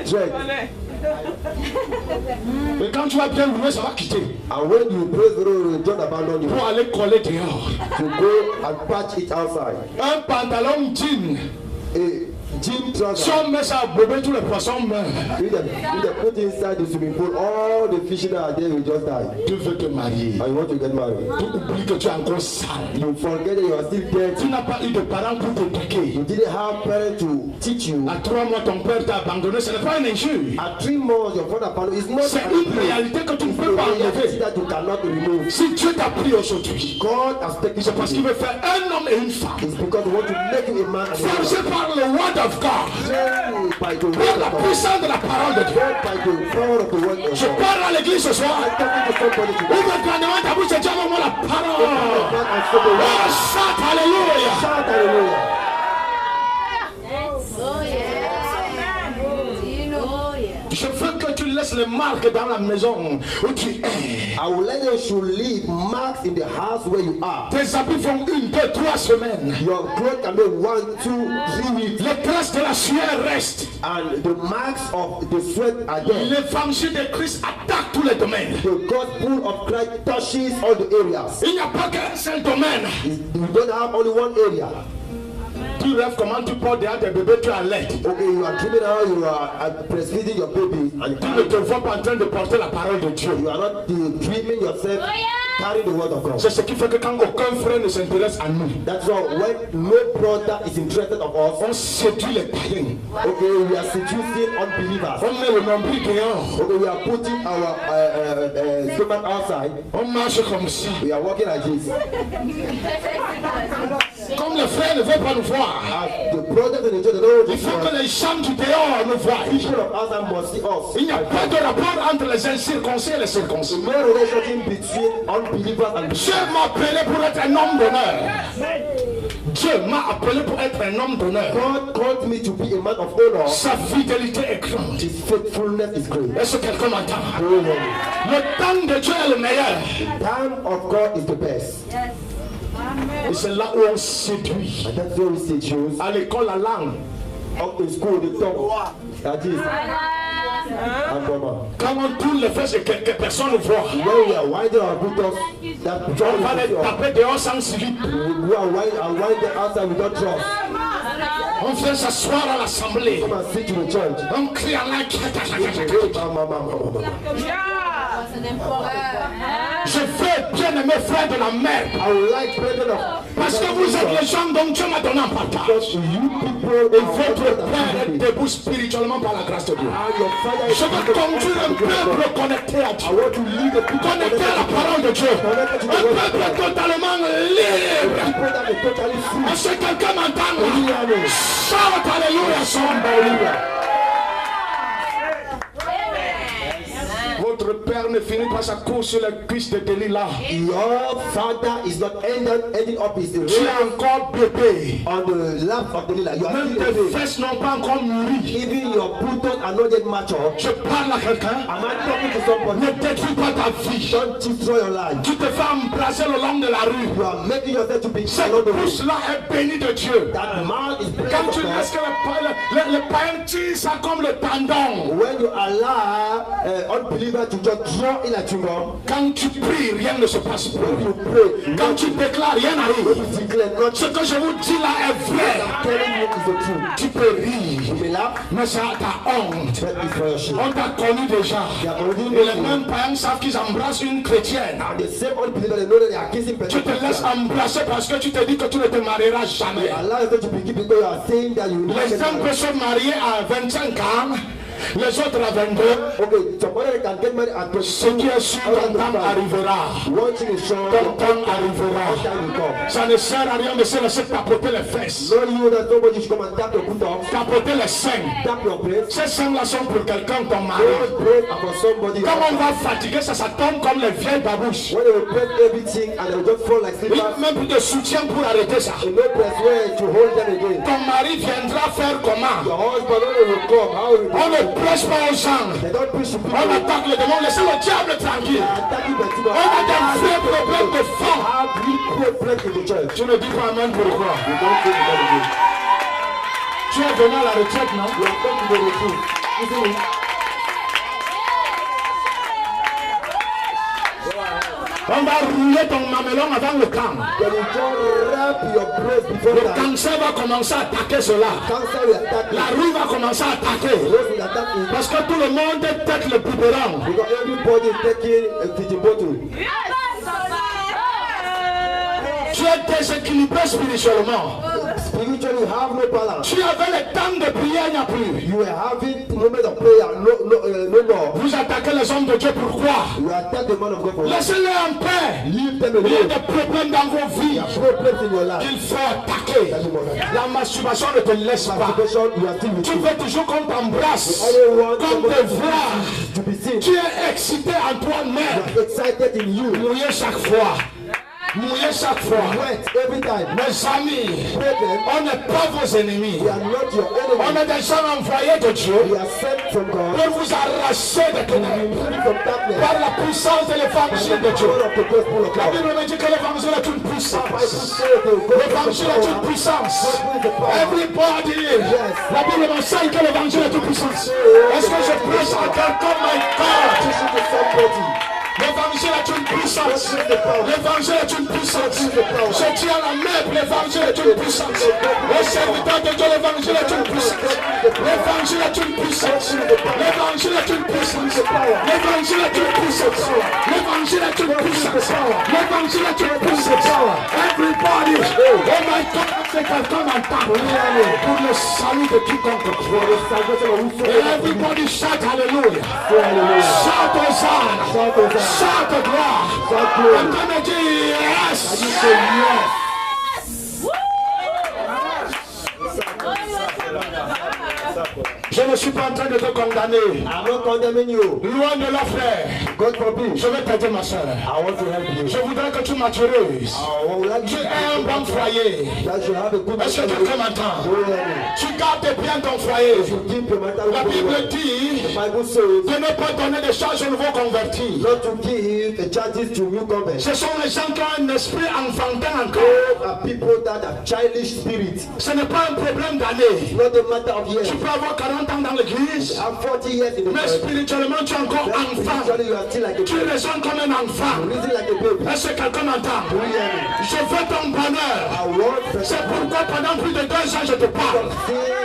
thread. Et quand tu vas bien louer, ça va quitter. And when you praise the Lord, don't abandon you. Pour aller coller dehors. To go and patch it outside. Un pantalon jean. A gym trouser. Si on met ça à bober, tous les poissons meurent. If they put inside the swimming pool, all the fish that are there will just die. Tu veux te marier. And you want to get married. Tu oublies que tu es encore sale. You forget that you are still dirty. Tu n'as pas eu de parents pour t'éduquer. You didn't have parents to teach you. À 3 mois, ton père t'a abandonné. Ce n'est pas une injure. At 3 months, your father found is not C'est une réalité que tu ne peux pas enlever. that you cannot remove. Si Dieu t'a pris aujourd'hui, God has taken c'est parce qu'il veut faire un homme et une femme. It's because we want to make you a man and a woman. Forgé par le word of God. By the word Par la of God. puissance de la parole de Dieu. By the power of the word of Je God. parle à l'église ce soir. I'm talking to somebody today. Ouvre grandement ta bouche et dis avec moi la parole. God has spoken the word. Oh, shout hallelujah. Shout hallelujah. Oh yeah. Oh yeah. Je veux que tu laisses les marques dans la maison où tu es. I will let you should leave marks in the house where you are. Tes habits font 1, 2, 3 semaines. Your clothes can be 1, 2, 3 weeks. Les traces de la sueur restent. And the marks of the sweat are there. L'évangile de Christ attaque tous les domaines. The gospel of Christ touches all the areas. Il n'y a pas qu'un seul domaine. You don't have only one area. Tu rêves comment tu portes derrière tes bébés, tu allaites. Okay, you are dreaming how you are breastfeeding your baby and Tu ne te vois pas en train de porter la parole de Dieu. you are not dreaming yourself carrying the word of God. C'est ce qui fait que quand aucun frère ne s'intéresse à nous, That's why when no brother is interested of us, on séduit les païens. okay, we are seducing unbelievers. On met le nombril dehors. Okay, we are putting our stomach outside. On marche comme ça. We are walking like this. Comme les frères ne veulent pas nous voir. As the brothers in the church, they don't Il faut que want les gens du dehors nous voient. people of outside must see us. Il n'y a pas de rapport entre les incirconcis et les circoncis. No relationship between unbelievers and Dieu m'a appelé pour être un homme d'honneur. Dieu m'a appelé pour être un homme d'honneur. God called me to be a man of honor. Sa fidélité est grande. His faithfulness is great. Est-ce que quelqu'un m'entend? Amen. Le temps de Dieu est le meilleur. Time of God is the best. Et c'est là où on séduit. And that's where we seduce. À l'école, la langue. Up in school, the tongue. That is. And mama. Quand on tourne les fesses et que personne ne voit, When we are winding our buttocks, that on John va les is taper dehors sans slip. we are winding outside without trust. On vient s'asseoir à l'assemblée. Come and sit to the church. On crie en langue. Je veux bien aimer frère de la mer. I would like brethren of Parce que vous êtes les gens dont Dieu m'a donné en partage. because you people Et are votre better than Père est me. debout spirituellement par la grâce de Dieu. And your father is Je veux conduire un peuple connecté à I Dieu. want to lead the people Connecté à la parole de Dieu. Un peuple totalement libre. people that are totally free. Est-ce que quelqu'un m'entend? Amen. Shout alléluia, somebody. Votre père ne finit pas sa course sur la cuisse de Delilah. Your father is not ending up his Tu race es encore bébé. on the lap of Delilah. You are Même still a tes baby. fesses n'ont pas encore mûri. Even your buttocks are not yet mature. Je parle à quelqu'un. Am I talking to somebody? Ne détruis pas ta vie. Don't destroy your life. Tu te fais embrasser le long de la rue. You are making yourself to be Cette along the way. bouche-là est bénie de Dieu. That man is Quand blessed tu of laisses God. que les païens tirent ça comme le tendon, When you allow unbeliever to draw in a chewing-gum. Quand tu pries, rien ne se passe plus. You pray. Quand tu déclares, rien n'arrive. You declare God. Ce que je vous dis là est vrai. I'm telling you is the truth. Tu peux rire, You may laugh, mais ça t'a honte. but it's for your shame. On t'a connu déjà. Et les mêmes païens savent qu'ils embrassent une chrétienne. And the same unbeliever, they know that they are kissing Tu te laisses embrasser parce que tu te dis que tu ne te marieras jamais. Allow yourself to be given because you are saying that you will not Les get hommes peuvent married. se marier à 25 ans, les autres à 22. Okay, somebody can get married at Ce qui est sûr, ton temps arrivera. One thing is sure, Ton temps arrivera. one time will come. Ça ne sert à rien de se laisser tapoter les fesses, Not you that nobody should come and tap your foot off, tapoter les seins. tap your place. Ces seins-là sont pour quelqu'un, ton mari. Don't pray for somebody. Comme on va fatiguer, ça tombe comme les vieilles babouches. When they will break everything and they will just fall like Il n'y a slippers, même plus de soutien pour arrêter ça. no place where to hold them again. Ton mari viendra faire comment? Your husband only will come. How will On ne prêche pas aux gens. they don't preach to people. On attaque le démon. Laissez le diable tranquille. Attacking the people. On a des vrais problèmes de fond. Have real break in the church. Tu ne dis pas amen pourquoi? You don't say the God again. Tu es venu à la retraite, non? You have come to the retreat. Isn't it? On va rouler ton mamelon avant le temps. When you just wrap your breast before Le that, cancer va commencer à attaquer cela. cancer will attack La you. rue va commencer à attaquer. Rose will attack you. Parce que tout le monde tête le biberon. Because everybody is taking a fishing bottle. Tu es déséquilibré spirituellement. Spiritually, you have no balance. Tu avais le temps de prier, il n'y a plus. You are having moment of prayer, no more. Vous attaquez les hommes de Dieu, pourquoi? You attack the man of God for what? Laissez-les en paix. Leave them Il y a alone. des problèmes dans vos vies. Problems in your life. Il faut attaquer. La masturbation ne te laisse pas. Masturbation, you are still with Tu you. veux toujours qu'on t'embrasse, Only want qu'on somebody te voit. to be seen. Tu es excité en toi-même. Excited in you. Mouillé chaque fois. Mouillé chaque fois. Wet every time. Mes amis, Brethren, on n'est pas vos ennemis. we are not your On enemy. est des gens envoyés de Dieu We are sent from God. pour vous arracher des ténèbres From darkness. par la puissance de l'évangile de Dieu. Power of the gospel of La God. Bible me dit que l'évangile est une puissance. Bible says the gospel L'évangile est une puissance. Everybody, la Bible m'enseigne que l'évangile est une puissance. Est-ce que je prêche à quelqu'un, my God? teaching to somebody. L'évangile est une puissance. L'évangile est une puissance. Je tiens la main, l'évangile est une puissance. Le serviteur de Dieu, l'évangile est une puissance. L'évangile est une puissance. L'évangile est une puissance. L'évangile est une puissance. L'évangile est une puissance. L'évangile est une puissance. Everybody, oh my God, c'est quelqu'un m'entend pour le salut de quiconque croit. Et everybody shout hallelujah. Shout Hosanna. Shout gloire. Quelqu'un me dit yes. Je ne suis pas en train de te condamner. I'm not condemning you. Loin de là, frère. God forbid. Je vais t'aider, ma soeur. I want to help you. Je voudrais que tu maturises. I would like Tu you es un bon foyer. that you have a good Est-ce que quelqu'un m'entend? family. Tu gardes bien ton foyer. You keep your matter La with Bible the dit Bible says de ne pas donner de charges aux nouveaux convertis. not to give the charges to new converts. Ce sont les gens qui ont un esprit enfantin encore. Those are people that have childish spirit. Ce n'est pas un problème d'année. It's not a matter of years. Tu peux avoir 40 ans dans l'église, You have 40 years in the mais church. spirituellement tu es encore enfant. Spiritually, you are still like a Tu baby. raisonnes comme un enfant. Reason like a baby. Est-ce que quelqu'un m'entend? Do you hear me? Je veux ton bonheur. I want the C'est pourquoi pendant plus de 2 ans je te parle.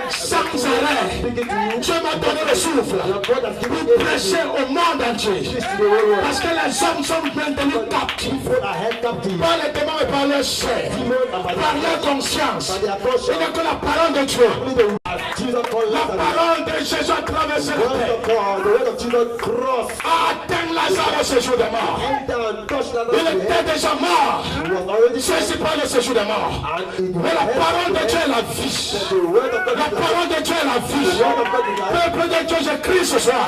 Sans arrêt. speaking to you. Dieu m'a donné le souffle Your God has given pour you prêcher au monde entier. to the whole world. Parce que les hommes sont maintenus captifs People are held captive. par les démons et par leur chair, par leur conscience. By their Il conscience. n'y a que la parole de Dieu. As Jesus called La Lazarus. parole de Jésus a traversé la terre. The word of Jesus crossed. A atteint Lazare au séjour des morts. Enter and touched Il Lazarus' head. était déjà mort. He was already Saisi par le séjour des morts. and it Mais la parole de Dieu est la vie. The word of God La is life. parole de Dieu est la vie. The word of God is life. Peuple de Dieu, je crie ce soir.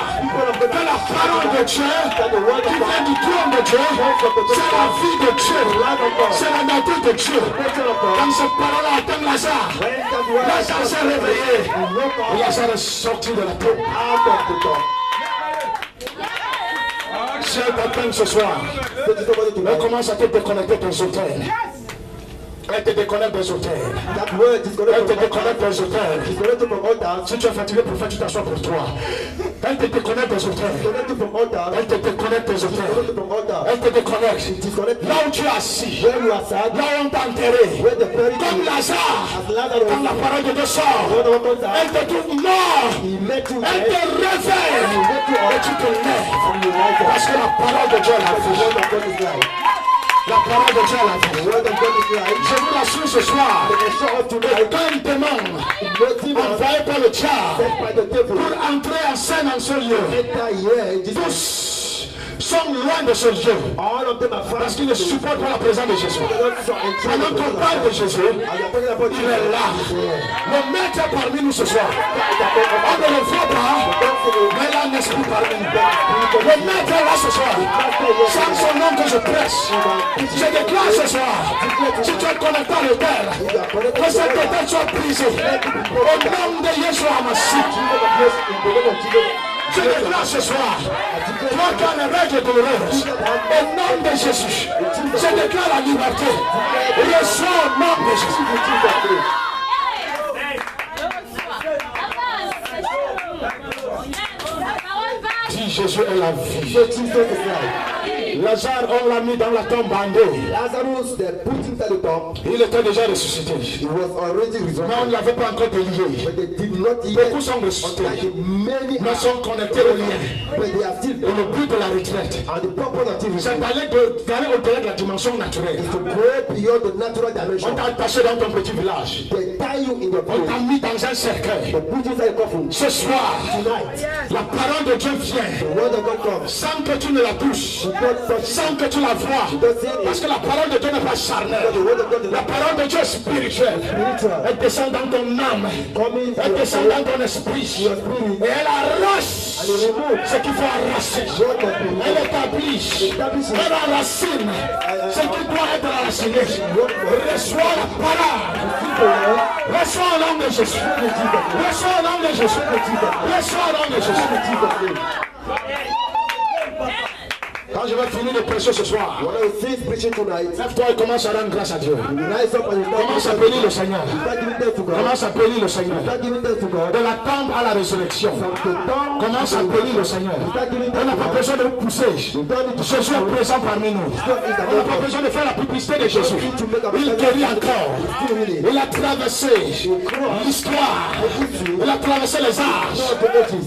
Que la parole de Dieu qui vient du trône de Dieu, c'est la vie de Dieu. C'est la nature de Dieu. Quand cette parole atteint Lazare, Lazare s'est réveillé. Et Lazare est sorti de la tombe. Out of the top. Si elle t'atteint ce soir, Say to somebody elle tonight, commence à te déconnecter ton sauteur. Elle te déconnecte des hôtels. That word is Elle connected te from déconnecte altars. des hôtels. It's connected from altars. Si tu es fatigué, prophète, tu t'assois pour toi. Elle te déconnecte des hôtels. Connected from altars. Elle te déconnecte des hôtels. Connected from altars. Elle te déconnecte. It is connected. Là où tu es assis, Where you are sad, là où on t'a enterré, where the buried comme Lazare, as Lazarus, quand la parole de Dieu sort, when the woman died, elle te trouve mort. he met you Elle dead, te réveille et tu te lèves. and you rise up. Parce que la parole de Dieu est la The vie. word of God is life. La parole de Dieu est la The vie. word of God is life. Je vous l'assure ce soir, The show of tonight, aucun démon no demon envoyé par le diable set by the devil pour entrer en scène en ce lieu. enter here. Jesus, Tous sont loin de ce lieu all of them are far. parce qu'ils ne supportent pas la présence de Jésus. Pendant qu'on parle de Jésus, il est là. Le maître est parmi nous ce soir. On ne le voit pas, mais il a un esprit parmi nous. Le maître est là ce soir. C'est son nom que je presse. Je déclare ce soir, si tu es connecté à l'autel, que cet autel soit brisé. Au nom de Yeshua Hamashiach. Je déclare ce soir, toi qui as les règles douloureuses, au nom de Jésus, je déclare la liberté. Reçois au nom de Jésus. Si Jésus est la vie. Jesus is life. Lazare, on l'a mis dans la tombe bandée. Lazarus, they put him at the top. Il était déjà ressuscité. He was already Mais on resurrected. ne l'avait pas encore délié. But they did not Beaucoup even, sont ressuscités, like many mais are, sont connectés au lien. but they are still. Et le but de la retraite, And the purpose of it c'est d'aller au-delà de la dimension naturelle. is to go beyond the natural On dimension. t'a attaché dans ton petit village. They tie you in your On t'a place. mis dans un cercueil. They put you inside a coffin. Ce soir, Tonight, la parole de Dieu the vient word of God comes. sans que tu ne la touches, You don't touch it. sans que tu la vois. Parce que la parole de Dieu n'est pas charnelle. The word of God is La parole de Dieu est spirituelle. spiritual. Elle descend dans ton âme. Coming to Elle your descend soul. dans ton esprit. Your spirit. Et elle arrache And you remove ce qu'il faut arracher. what has been Elle établit. Elle enracine ce qui doit être enraciné. Reçois la parole. Reçois au nom de Jésus. Reçois au nom de Jésus. Reçois au nom de Jésus. Quand je vais finir de prêcher ce soir, When I cease preaching tonight, lève-toi et commence à rendre grâce à Dieu. you rise up and you Commence à start bénir le Seigneur. giving thanks to God. Commence à bénir le Seigneur. Start giving thanks to God. De la tombe à la résurrection. From the dawn Commence à bénir le Seigneur. On n'a pas besoin de pousser. Jésus est présent parmi nous. On n'a pas besoin de faire la publicité de Jésus. Il guérit encore. Il a traversé l'histoire. Il a traversé les âges.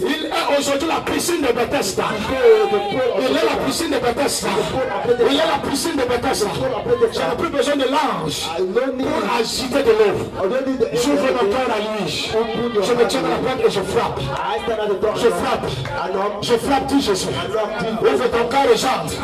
Il est aujourd'hui la piscine de Bethesda. Il est la piscine de Bethesda. Il est la piscine de Bethesda. Je n'ai plus besoin de l'ange pour agiter de l'eau. J'ouvre mon cœur à lui. Je me tiens à la porte et je frappe. I stand at the door. Je frappe. I knock. Je frappe, dit Jésus. Ouvre ton cœur et j'entre.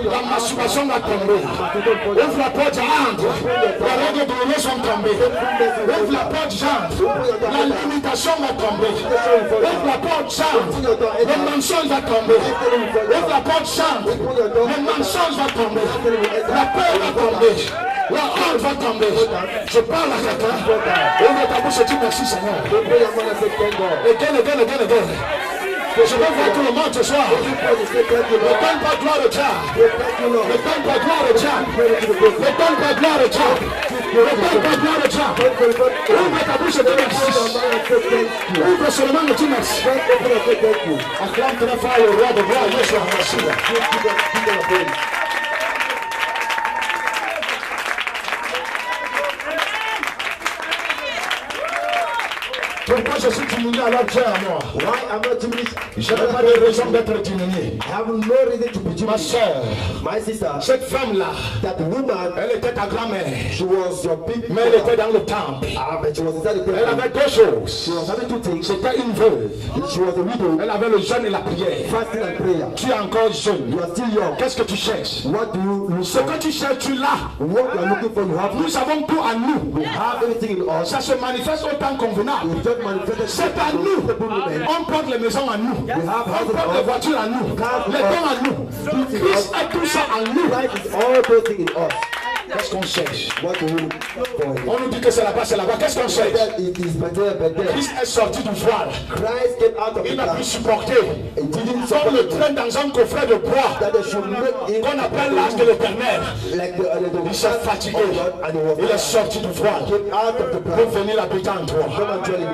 La masturbation va tomber. Ouvre la porte, j'entre. Les règles douloureuses sont tombées. Ouvre la porte, j'entre. La limitation va tomber. Ouvre la porte, j'entre. Le mensonge va tomber. Ouvre la porte, j'entre. Le mensonge va tomber. La peur va tomber. La honte va tomber. Je parle à quelqu'un. Ouvre ta bouche et dis merci Seigneur. Again. Je veux voir tout le monde ce soir. Ne donne pas gloire au diable. Ne donne pas gloire au diable. Ne donne pas gloire au diable. Ne donne pas gloire au diable. Ouvre ta bouche et dis merci. Ouvre seulement et dis merci. Acclame très fort le roi de gloire, Yeshua Hamashiach. Pourquoi je suis diminué alors Dieu à moi? Why am I diminished? Je n'ai pas de raison d'être diminué. I have no reason to be Ma diminished. soeur, My sister, cette femme-là, that woman, elle était ta grand-mère, she was your big mais elle était dans le temple. but she was inside the Elle temple. avait deux choses. She was having two things. C'était une veuve. She was a widow, Elle avait le jeûne et la prière. fasting and prayer. Tu es encore jeune. You are still young. Qu'est-ce que tu cherches? What do you look Ce for? que tu cherches, tu l'as. What you are looking for, you have. Nous avons tout à nous. We have everything in us. Ça se manifeste au temps convenable. We just manifested. C'est à nous. On porte les maisons à nous. On porte les voitures à nous. Les dons à nous. Christ est tout ça en nous. Life is all those things in us. Qu'est-ce qu'on cherche? What do we look for? On nous dit que c'est là-bas, c'est là-bas. Qu'est-ce qu'on cherche? That it is better. Christ est sorti du voile. Christ came out of Il the n'a plus dark. supporté. It didn't On le support traîne dans un coffret de bois that they should make him qu'on appelle l'âge de l'éternel. like the Il s'est fatigué. and he was Il est sorti du voile came out of the pour dark. venir habiter en toi.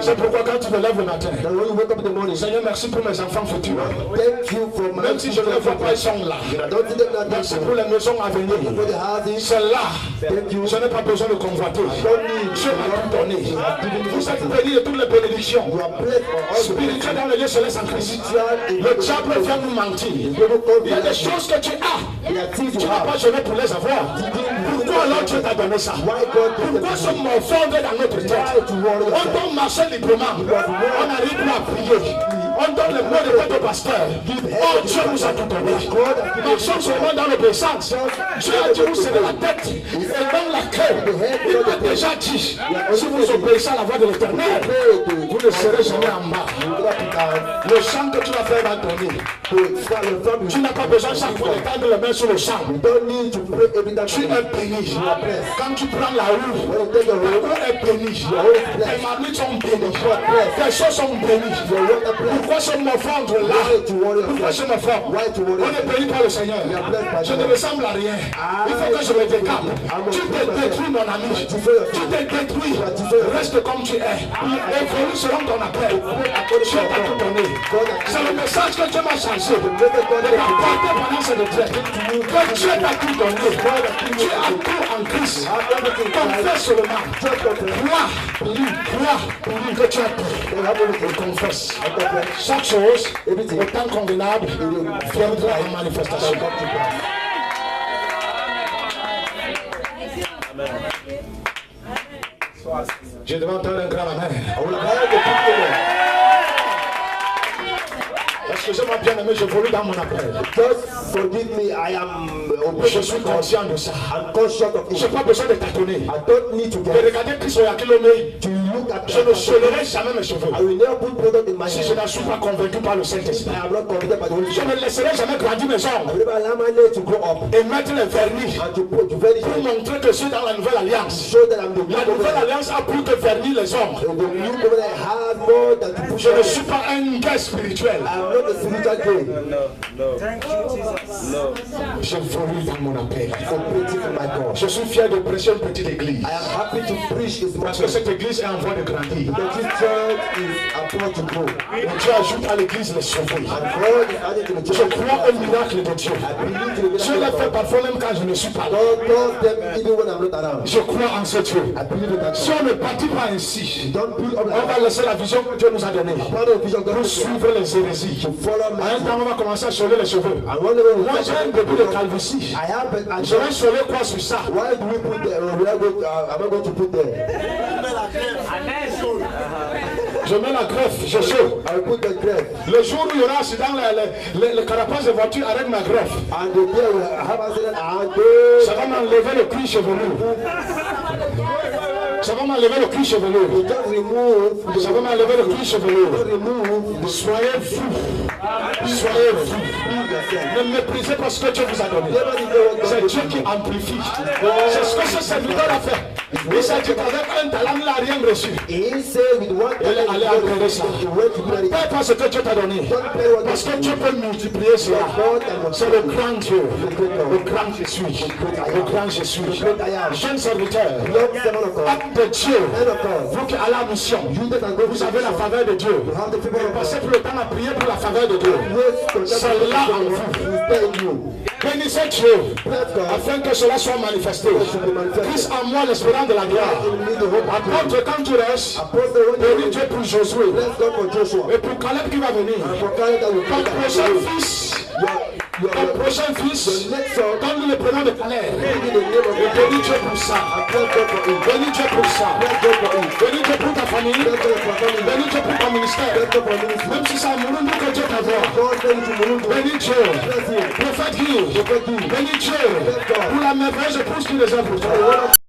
C'est pourquoi quand tu te lèves le matin, And when you wake up in the morning, Seigneur, merci pour mes enfants futurs. thank you for my Même si je ne les vois pas, ils sont là. I don't see them not Merci pour les maisons à venir. for the houses. C'est là. Thank you. Je n'ai pas besoin de convoiter. Don't need Dieu m'a tout donné. Vous êtes bénis de toutes les bénédictions you are blessed for all the spirituelles dans le lieu céleste en Christ. Le diable vient nous mentir. Il y a des choses que tu as. Tu n'as pas jeûné pour les avoir. Pourquoi alors Dieu t'a donné ça? Pourquoi ce morfondre dans notre tête? On doit marcher librement. On n'arrive plus à prier. On donne les mots de tête au pasteur. Oh, Dieu nous a tout donné. Marchons seulement dans l'obéissance. Dieu a dit, vous serez la tête et non la queue. Il m'a déjà dit, si vous obéissez à la voix de l'éternel, vous ne serez jamais en bas. Le chant que tu vas faire va donner. Tu n'as pas besoin chaque fois d'étendre les mains sur le champ. Tu es béni. Quand tu prends la rue, ta rue est bénie. Tes maris sont bénis. Tes choses sont bénies. Pourquoi je me fendre là? Pourquoi je me fendre? On est béni par le Seigneur. Je ne ressemble à rien. Il faut que je me décape. Tu te détruis, mon ami. Tu te détruis. Reste comme tu es. Évolue selon ton appel. Dieu t'a tout donné. C'est le message que Dieu m'a changé. De t'apporter pendant cette retraite. Que Dieu t'a tout donné. Tu as tout en Christ. Confesse seulement. Crois que tu as tout. Confesse. Chaque chose, au temps convenable, viendra en manifestation. Je devais entendre un grand amen. Excusez-moi bien aimé, je volais dans mon appel. Just forgive me, I am Je suis conscient de ça. I'm conscious of Je n'ai it. pas besoin de tâtonner. I don't need to De get regarder Christ au kilomètre. to look at Je ne solerai jamais mes cheveux. I will never put product in my Si je hair. ne suis pas convaincu par le Saint-Esprit. I am not convicted by the Holy Je Spirit. ne laisserai jamais grandir mes I ongles will never allow my nail to grow up et mettre les vernis and to vanish pour montrer que je suis dans la nouvelle alliance. show that I'm the La new nouvelle covenant. alliance a plus que vernir les ongles. The new covenant I have more than to push Je ne on. suis pas un gars spirituel. I am not a spiritual being. Je volue dans mon appel. Completing my God. Je suis fier de prêcher une petite église. I am happy to preach this Parce que message. cette église est en voie de grandir. Because this church is about to grow. Et Dieu ajoute à l'église les sauvés. And God is adding to the Je church. crois au miracle de Dieu. I believe in the Dieu miracle l'a of fait God. parfois même quand je ne suis pas là. God does them even when I'm not around. Je crois en ce Dieu. I believe in that Si God. on ne partit pas ainsi, Don't build up on like va that. laisser la vision que Dieu nous a donnée Part of the vision God pour has given. suivre les hérésies. To follow me. À un temps, on va commencer à soler les cheveux. And one day we Moi, j'ai un début de calvitie. I have a Je vais soler quoi sur ça? why do we put there? We are going to, am I going to put there? Je mets la greffe, je chaud. I will put the grave. Le jour où il y aura accident, les carapaces de voiture arrêtent ma greffe. And the day we have accident and Ça va m'enlever le cuir chevelu. Ça va m'enlever le cuir chevelu. just remove, Ça va m'enlever le cuir chevelu. remove Soyez fous. Soyez fous. yourself. Ne méprisez pas ce que Dieu vous a donné. Never did know what C'est God Dieu qui amplifie. C'est ce que ce serviteur a fait. Il s'est dit qu'avec un talent, il n'a rien reçu. He said with one Il est allé enterrer ça. he went to pray. Paie pas ce que Dieu t'a donné. Parce que Dieu peut multiplier cela. C'est le grand Dieu. Le grand je suis. Le grand je suis. Jeune serviteur. Lord, servant of God, Acte de Dieu. man of God, Vous qui allez à la mission. you that are going Vous to avez la faveur de Dieu. you have the people of God. Passez plus le temps à prier pour la faveur de Dieu. C'est là en vous. stay in you. Bénissez Dieu. Bless God. Afin que cela soit manifesté. Christ en moi, l'espérance de la gloire. Apôtre, quand tu restes, Apostle, when bénis you Dieu pour Josué. bless God for Joshua. Et pour Caleb qui va venir. For Caleb that will Ton come prochain back. fils. Your Ton prochain fils. next son, Donne le prénom de Caleb. in the name of Et God. bénis Dieu pour ça. I bless God for him. Bénis Dieu pour ça. Bless God for him. Bénis Dieu pour ta famille. Bless God for family. Bénis Dieu pour ton ministère. Bless God for ministry. Même si c'est à Mouroundou que Dieu t'envoie. God send you to Burundi. Bénis Dieu. Bless him. Prophète Guy. Prophet Guy. Bénis Dieu. Pour la merveilleuse épouse qui les a pour toi.